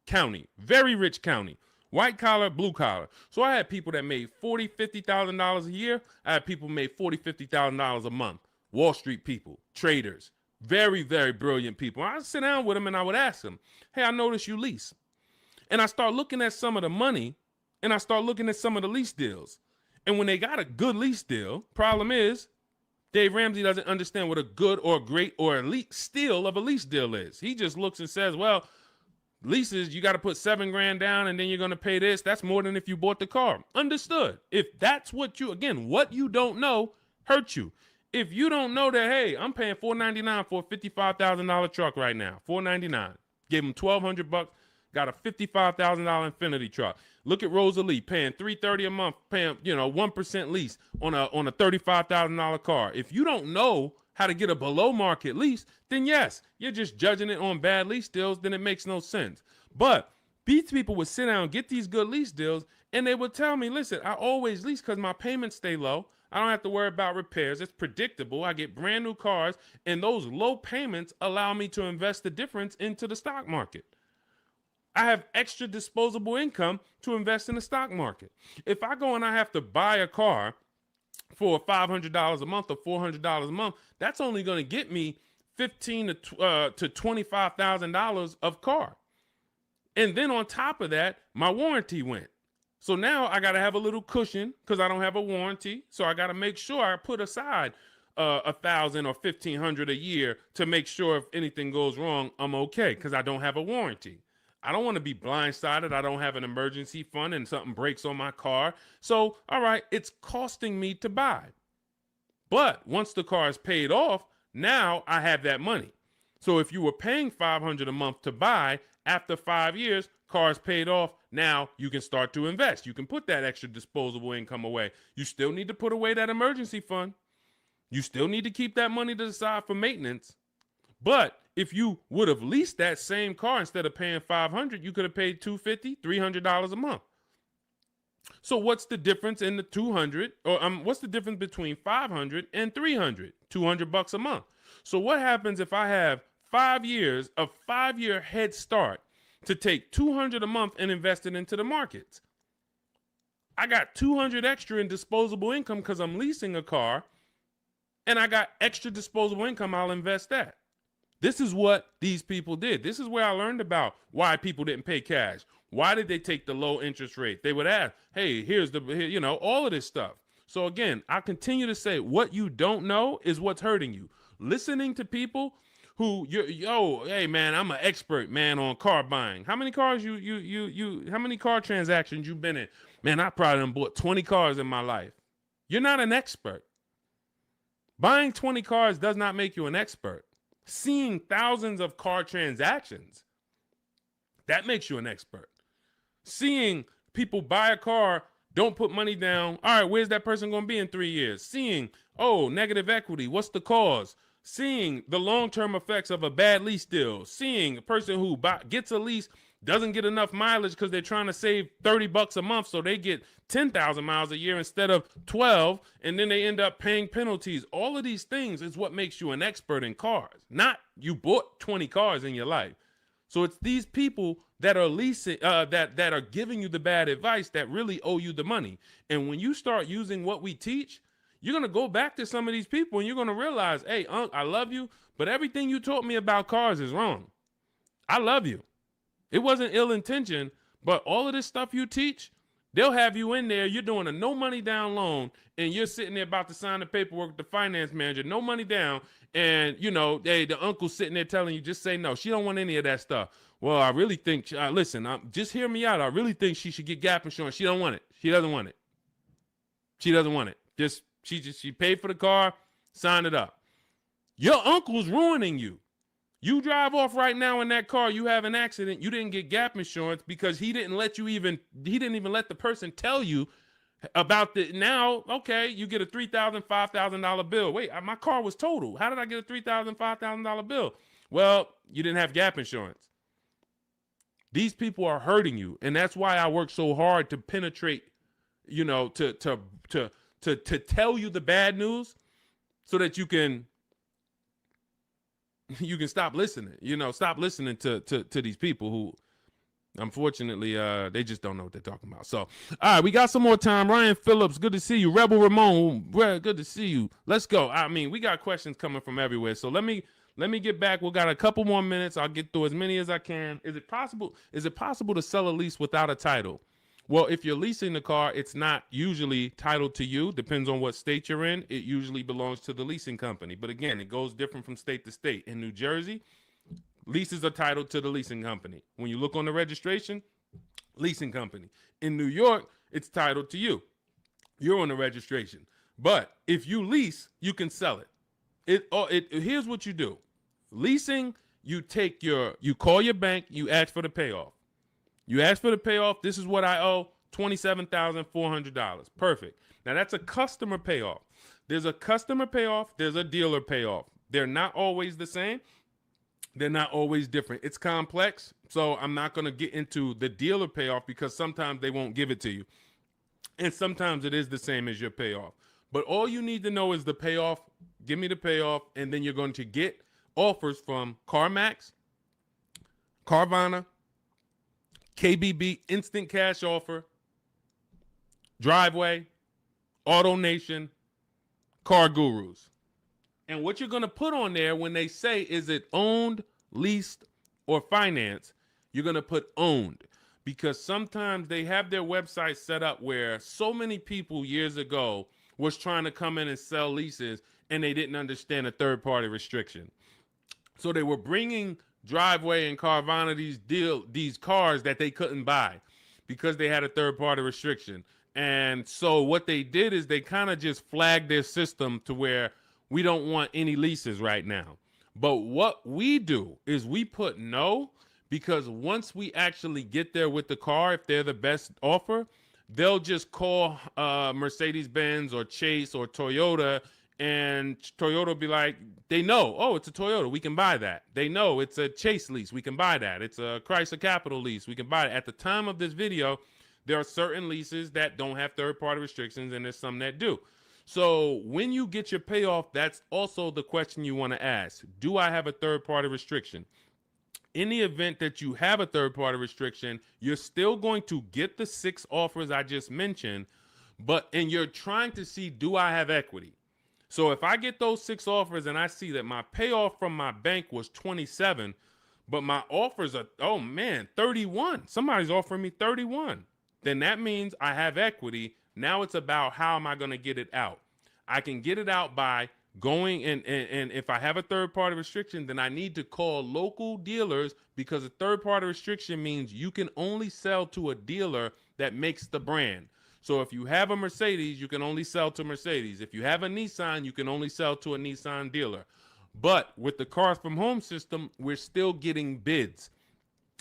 county, very rich county. White collar, blue collar. So I had people that made $40,000, $50,000 a year. I had people who made $40,000, $50,000 a month. Wall Street people, traders, very, very brilliant people. I'd sit down with them and I would ask them, hey, I noticed you lease. And I start looking at some of the money and I start looking at some of the lease deals. And when they got a good lease deal, problem is Dave Ramsey doesn't understand what a good or great or elite steal of a lease deal is. He just looks and says, well, leases, you got to put $7,000 down and then you're going to pay this. That's more than if you bought the car. Understood. If that's what what you don't know hurts you. If you don't know that, hey, I'm paying $499 for a $55,000 truck right now, $499. Gave him $1,200, got a $55,000 Infiniti truck. Look at Rosalie paying $330 a month, paying 1% lease on a $35,000 car. If you don't know how to get a below market lease, then yes, you're just judging it on bad lease deals, then it makes no sense. But these people would sit down, get these good lease deals, and they would tell me, listen, I always lease because my payments stay low. I don't have to worry about repairs. It's predictable. I get brand new cars, and those low payments allow me to invest the difference into the stock market. I have extra disposable income to invest in the stock market. If I go and I have to buy a car for $500 a month or $400 a month, that's only going to get me $15,000 to $25,000 of car. And then on top of that, my warranty went. So now I got to have a little cushion because I don't have a warranty. So I got to make sure I put aside $1,000 or $1,500 a year to make sure if anything goes wrong, I'm okay because I don't have a warranty. I don't want to be blindsided. I don't have an emergency fund and something breaks on my car. So, all right, it's costing me to buy. But once the car is paid off, now I have that money. So if you were paying $500 a month to buy, after 5 years, car is paid off. Now you can start to invest. You can put that extra disposable income away. You still need to put away that emergency fund. You still need to keep that money to the side for maintenance. But if you would have leased that same car instead of paying $500, you could have paid $250, $300 a month. So what's the difference in the 200 or what's the difference between 500 and 300? $200 a month. So what happens if I have 5 years, a 5-year head start to take $200 a month and invest it into the markets? I got $200 extra in disposable income because I'm leasing a car, and I got extra disposable income. I'll invest that. This is what these people did. This is where I learned about why people didn't pay cash. Why did they take the low interest rate? They would ask, hey, here's all of this stuff. So again, I continue to say what you don't know is what's hurting you. listening to people who hey man, I'm an expert, man, on car buying. How many cars how many car transactions you been in? Man, I probably done bought 20 cars in my life. You're not an expert. Buying 20 cars does not make you an expert. Seeing thousands of car transactions, that makes you an expert. Seeing people buy a car, don't put money down. All right, where's that person going to be in 3 years? Seeing, negative equity. What's the cause? Seeing the long-term effects of a bad lease deal. Seeing a person who gets a lease, doesn't get enough mileage because they're trying to save $30 a month, so they get 10,000 miles a year instead of 12, and then they end up paying penalties. All of these things is what makes you an expert in cars, not you bought 20 cars in your life. So it's these people that are leasing, that are giving you the bad advice that really owe you the money. And when you start using what we teach, you're going to go back to some of these people and you're going to realize, hey, Unc, I love you, but everything you taught me about cars is wrong. I love you. It wasn't ill intention, but all of this stuff you teach, they'll have you in there. You're doing a no money down loan and you're sitting there about to sign the paperwork with the finance manager, no money down. And, the uncle's sitting there telling you, just say no. She don't want any of that stuff. Well, I really think, listen, just hear me out. I really think she should get gap insurance. She don't want it. She doesn't want it. She doesn't want it. She paid for the car, signed it up. Your uncle's ruining you. You drive off right now in that car, you have an accident, you didn't get gap insurance because he didn't even let the person tell you about now, okay, you get a $3,000, $5,000 bill. Wait, my car was totaled. How did I get a $3,000, $5,000 bill? Well, you didn't have gap insurance. These people are hurting you, and that's why I work so hard to penetrate, to tell you the bad news so that you can stop listening, stop listening to these people who, unfortunately, they just don't know what they're talking about. So, all right, we got some more time. Ryan Phillips, good to see you. Rebel Ramon, good to see you. Let's go. I mean, we got questions coming from everywhere. So let me get back. We got a couple more minutes. I'll get through as many as I can. Is it possible to sell a lease without a title? Well, if you're leasing the car, it's not usually titled to you. Depends on what state you're in. It usually belongs to the leasing company. But again, it goes different from state to state. In New Jersey, leases are titled to the leasing company. When you look on the registration, leasing company. In New York, it's titled to you. You're on the registration. But if you lease, you can sell it. Here's what you do. Leasing, you call your bank, you ask for the payoff. You ask for the payoff. This is what I owe, $27,400. Perfect. Now that's a customer payoff. There's a customer payoff. There's a dealer payoff. They're not always the same. They're not always different. It's complex. So I'm not going to get into the dealer payoff because sometimes they won't give it to you. And sometimes it is the same as your payoff. But all you need to know is the payoff. Give me the payoff. And then you're going to get offers from CarMax, Carvana, KBB, Instant Cash Offer, Driveway, Auto Nation, Car Gurus. And what you're going to put on there when they say, is it owned, leased, or financed, you're going to put owned. Because sometimes they have their website set up where so many people years ago was trying to come in and sell leases and they didn't understand a third-party restriction. So they were bringing Driveway and Carvana these cars that they couldn't buy because they had a third-party restriction. And so what they did is they kind of just flagged their system to where we don't want any leases right now. But what we do is we put no, because once we actually get there with the car, if they're the best offer, they'll just call Mercedes-Benz or Chase or Toyota, and Toyota will be like, they know, oh, it's a Toyota, we can buy that. They know it's a Chase lease, we can buy that. It's a Chrysler Capital lease, we can buy it. At the time of this video, there are certain leases that don't have third-party restrictions, and there's some that do. So when you get your payoff, that's also the question you want to ask. Do I have a third-party restriction? In the event that you have a third-party restriction, you're still going to get the 6 offers I just mentioned, and you're trying to see, do I have equity? So if I get those 6 offers and I see that my payoff from my bank was 27, but my offers are, 31. Somebody's offering me 31. Then that means I have equity. Now it's about how am I going to get it out? I can get it out by going and if I have a third party restriction, then I need to call local dealers, because a third party restriction means you can only sell to a dealer that makes the brand. So if you have a Mercedes, you can only sell to Mercedes. If you have a Nissan, you can only sell to a Nissan dealer. But with the Cars from Home system, we're still getting bids.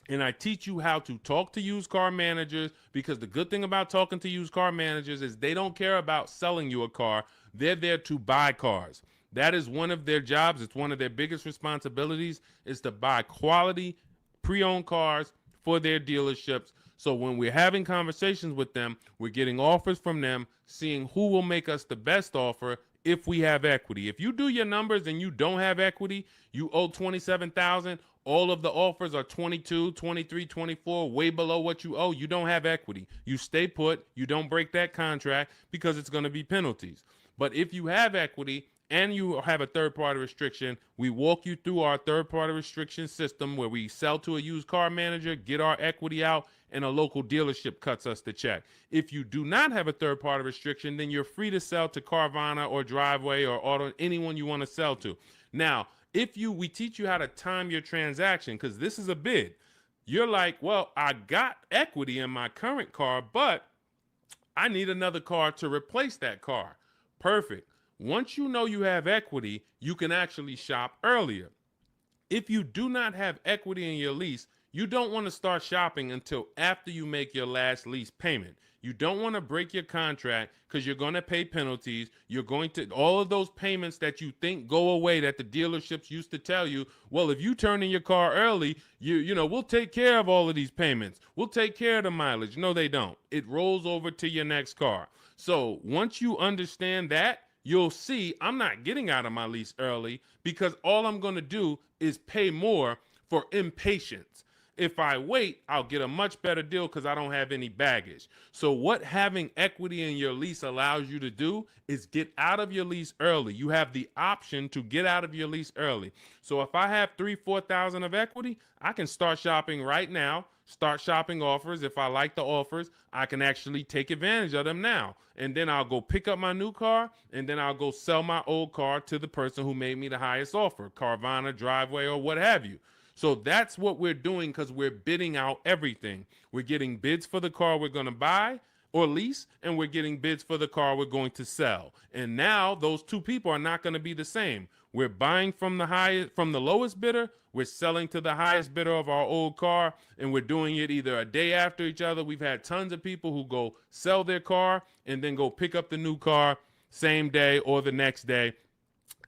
And I teach you how to talk to used car managers, because the good thing about talking to used car managers is they don't care about selling you a car. They're there to buy cars. That is one of their jobs. It's one of their biggest responsibilities, is to buy quality pre-owned cars for their dealerships. So when we're having conversations with them, we're getting offers from them, seeing who will make us the best offer if we have equity. If you do your numbers and you don't have equity, you owe 27,000, all of the offers are 22, 23, 24, way below what you owe, you don't have equity. You stay put, you don't break that contract, because it's going to be penalties. But if you have equity and you have a third-party restriction, we walk you through our third-party restriction system, where we sell to a used car manager, get our equity out, and a local dealership cuts us the check. If you do not have a third-party restriction, then you're free to sell to Carvana or Driveway or Auto, anyone you want to sell to. Now, we teach you how to time your transaction, because this is a bid. You're like, well, I got equity in my current car, but I need another car to replace that car. Perfect. Once you know you have equity, you can actually shop earlier. If you do not have equity in your lease, you don't want to start shopping until after you make your last lease payment. You don't want to break your contract, because you're going to pay penalties. You're going to, all of those payments that you think go away, that the dealerships used to tell you, well, if you turn in your car early, we'll take care of all of these payments. We'll take care of the mileage. No, they don't. It rolls over to your next car. So once you understand that, you'll see I'm not getting out of my lease early, because all I'm going to do is pay more for impatience. If I wait, I'll get a much better deal, because I don't have any baggage. So what having equity in your lease allows you to do is get out of your lease early. You have the option to get out of your lease early. So if I have 3,000-4,000 of equity, I can start shopping right now, start shopping offers. If I like the offers, I can actually take advantage of them now. And then I'll go pick up my new car, and then I'll go sell my old car to the person who made me the highest offer, Carvana, Driveway, or what have you. So that's what we're doing, because we're bidding out everything. We're getting bids for the car we're going to buy or lease, and we're getting bids for the car we're going to sell. And now those two people are not going to be the same. We're buying from the lowest bidder, we're selling to the highest bidder of our old car, and we're doing it either a day after each other. We've had tons of people who go sell their car and then go pick up the new car same day or the next day,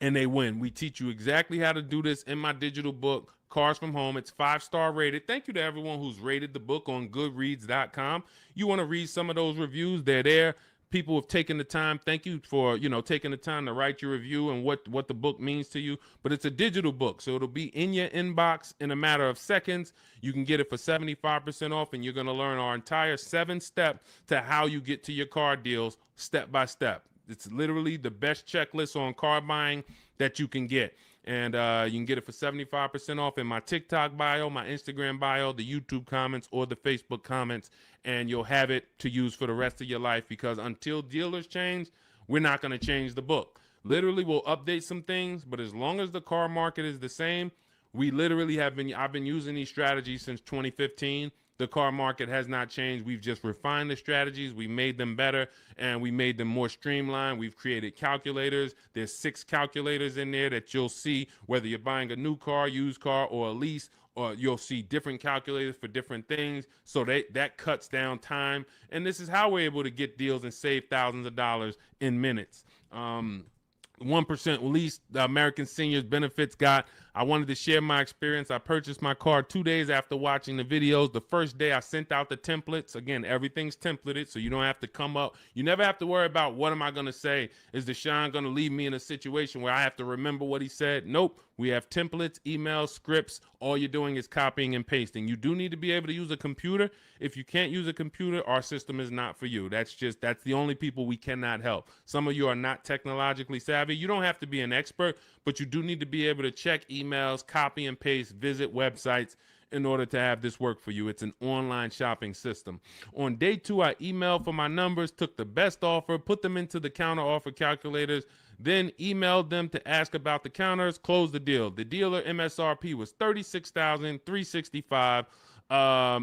and they win. We teach you exactly how to do this in my digital book, Cars from Home. It's 5-star rated. Thank you to everyone who's rated the book on goodreads.com. You want to read some of those reviews, they're there. People have taken the time. Thank you for, taking the time to write your review and what the book means to you. But it's a digital book, so it'll be in your inbox in a matter of seconds. You can get it for 75% off, and you're going to learn our entire 7-step to how you get to your car deals step by step. It's literally the best checklist on car buying that you can get. And you can get it for 75% off in my TikTok bio, my Instagram bio, the YouTube comments, or the Facebook comments. And you'll have it to use for the rest of your life, because until dealers change, we're not going to change the book. Literally, we'll update some things, but as long as the car market is the same, I've been using these strategies since 2015. The car market has not changed. We've just refined the strategies. We made them better, and we made them more streamlined. We've created calculators. There's 6 calculators in there that you'll see whether you're buying a new car, used car, or a lease, or you'll see different calculators for different things. So that cuts down time. And this is how we're able to get deals and save thousands of dollars in minutes. 1% lease, the American Seniors Benefits got. I wanted to share my experience. I purchased my car 2 days after watching the videos. The first day I sent out the templates. Again, everything's templated, so you don't have to come up. You never have to worry about what am I going to say. Is Deshone going to leave me in a situation where I have to remember what he said? Nope. We have templates, emails, scripts. All you're doing is copying and pasting. You do need to be able to use a computer. If you can't use a computer, our system is not for you. That's the only people we cannot help. Some of you are not technologically savvy. You don't have to be an expert, but you do need to be able to check emails, copy and paste, visit websites in order to have this work for you. It's an online shopping system. On day 2, I emailed for my numbers, took the best offer, put them into the counter offer calculators. then emailed them to ask about the counters, closed the deal. The dealer MSRP was $36,365.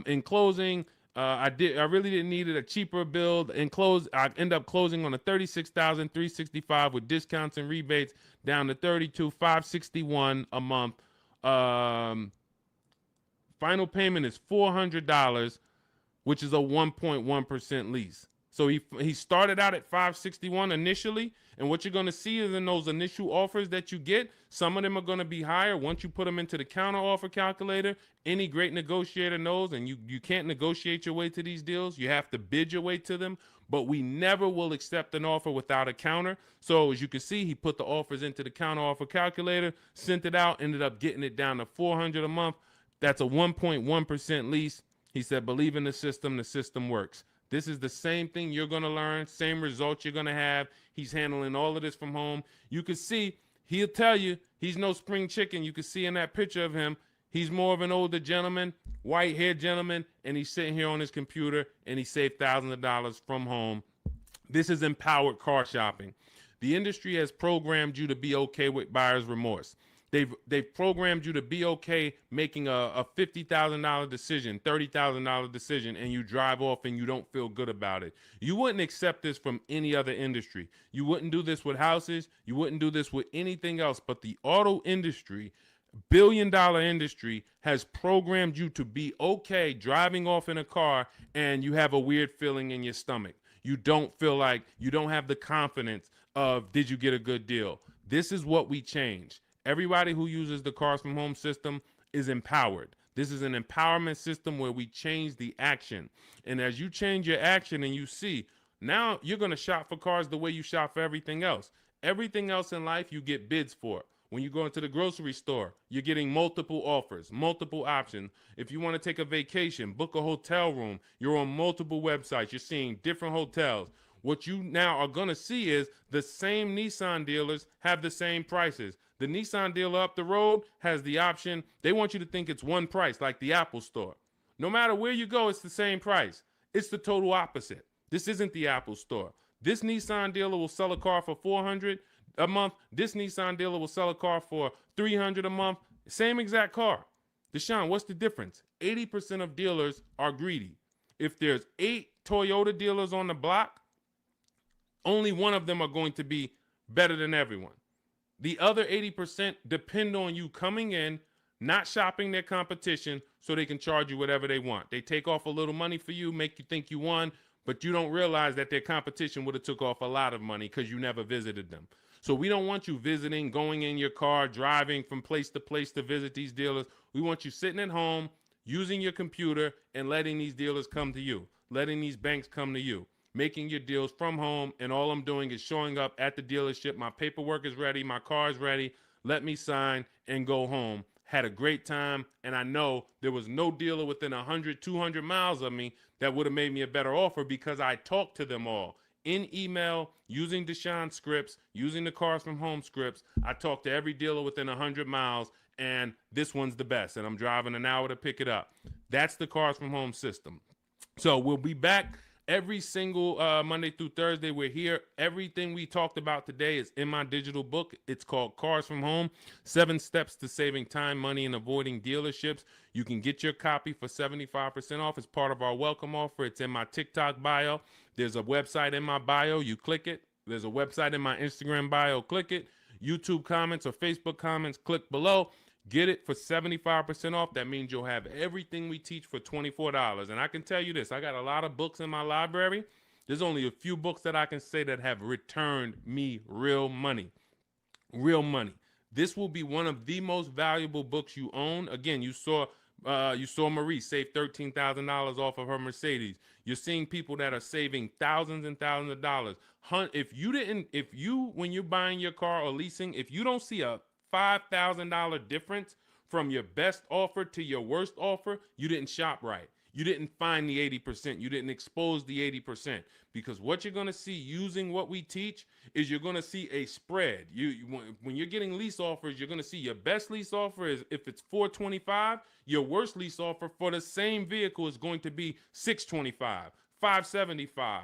In closing, I really didn't need it, a cheaper build. In close, I end up closing on a $36,365 with discounts and rebates down to $32,561 a month. Final payment is $400, which is a 1.1% lease. So he started out at 561 initially, and what you're going to see is in those initial offers that you get, some of them are going to be higher. Once you put them into the counter offer calculator, any great negotiator knows, and you can't negotiate your way to these deals. You have to bid your way to them, but we never will accept an offer without a counter. So as you can see, he put the offers into the counter offer calculator, sent it out, ended up getting it down to $400 a month. That's a 1.1% lease. He said, believe in the system works. This is the same thing you're going to learn, same results you're going to have. He's handling all of this from home. You can see, he'll tell you, he's no spring chicken. You can see in that picture of him, he's more of an older gentleman, white-haired gentleman, and he's sitting here on his computer, and he saved thousands of dollars from home. This is empowered car shopping. The industry has programmed you to be okay with buyer's remorse. They've programmed you to be okay making a $50,000 decision, $30,000 decision, and you drive off and you don't feel good about it. You wouldn't accept this from any other industry. You wouldn't do this with houses. You wouldn't do this with anything else. But the auto industry, billion-dollar industry, has programmed you to be okay driving off in a car and you have a weird feeling in your stomach. You don't feel like, you don't have the confidence of, did you get a good deal? This is what we change. Everybody who uses the Cars from Home system is empowered. This is an empowerment system where we change the action. And as you change your action and you see, now you're going to shop for cars the way you shop for everything else. Everything else in life you get bids for. When you go into the grocery store, you're getting multiple offers, multiple options. If you want to take a vacation, book a hotel room, you're on multiple websites. You're seeing different hotels. What you now are going to see is the same Nissan dealers have the same prices. The Nissan dealer up the road has the option. They want you to think it's one price, like the Apple store. No matter where you go, it's the same price. It's the total opposite. This isn't the Apple store. This Nissan dealer will sell a car for $400 a month. This Nissan dealer will sell a car for $300 a month. Same exact car. Deshone, what's the difference? 80% of dealers are greedy. If there's 8 Toyota dealers on the block, only one of them are going to be better than everyone. The other 80% depend on you coming in, not shopping their competition so they can charge you whatever they want. They take off a little money for you, make you think you won, but you don't realize that their competition would have took off a lot of money because you never visited them. So we don't want you visiting, going in your car, driving from place to visit these dealers. We want you sitting at home, using your computer, and letting these dealers come to you, letting these banks come to you, making your deals from home, and all I'm doing is showing up at the dealership. My paperwork is ready. My car is ready. Let me sign and go home. Had a great time, and I know there was no dealer within 100, 200 miles of me that would have made me a better offer because I talked to them all. In email, using Deshone scripts, using the Cars from Home scripts, I talked to every dealer within 100 miles, and this one's the best, and I'm driving an hour to pick it up. That's the Cars from Home system. So we'll be back every single Monday through Thursday. We're here. Everything we talked about today is in my digital book. It's called Cars from Home, 7 Steps to Saving Time, Money, and Avoiding Dealerships. You can get your copy for 75% off as part of our welcome offer. It's in my TikTok bio. There's a website in my bio. You click it. There's a website in my Instagram bio. Click it. YouTube comments or Facebook comments, click below. Get it for 75% off. That means you'll have everything we teach for $24. And I can tell you this, I got a lot of books in my library. There's only a few books that I can say that have returned me real money. Real money. This will be one of the most valuable books you own. Again, you saw Marie save $13,000 off of her Mercedes. You're seeing people that are saving thousands and thousands of dollars. When you're buying your car or leasing, if you don't see a $5,000 difference from your best offer to your worst offer, you didn't shop right. You didn't find the 80%. You didn't expose the 80%. Because what you're going to see using what we teach is you're going to see a spread. When you're getting lease offers, you're going to see your best lease offer is if it's $425, your worst lease offer for the same vehicle is going to be $625, $575.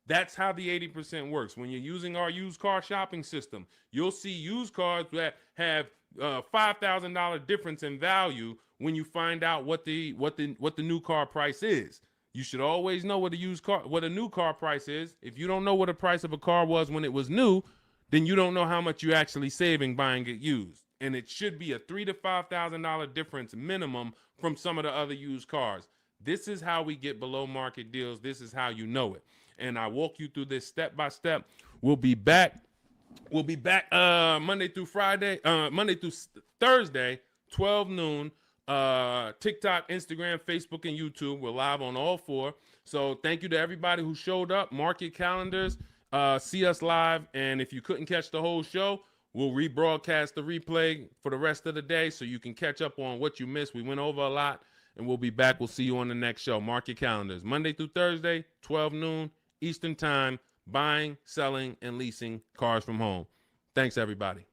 That's how the 80% works. When you're using our used car shopping system, you'll see used cars that have $5,000 difference in value when you find out what the new car price is. You should always know what a new car price is. If you don't know what the price of a car was when it was new, then you don't know how much you're actually saving buying it used. And it should be a $3,000 to $5,000 difference minimum from some of the other used cars. This is how we get below market deals. This is how you know it. And I walk you through this step by step. We'll be back. Monday through Friday, Monday through Thursday, 12 noon. TikTok, Instagram, Facebook, and YouTube. We're live on all four. So thank you to everybody who showed up. Mark your calendars. See us live. And if you couldn't catch the whole show, we'll rebroadcast the replay for the rest of the day so you can catch up on what you missed. We went over a lot, and we'll be back. We'll see you on the next show. Mark your calendars. Monday through Thursday, 12 noon Eastern Time, buying, selling, and leasing cars from home. Thanks, everybody.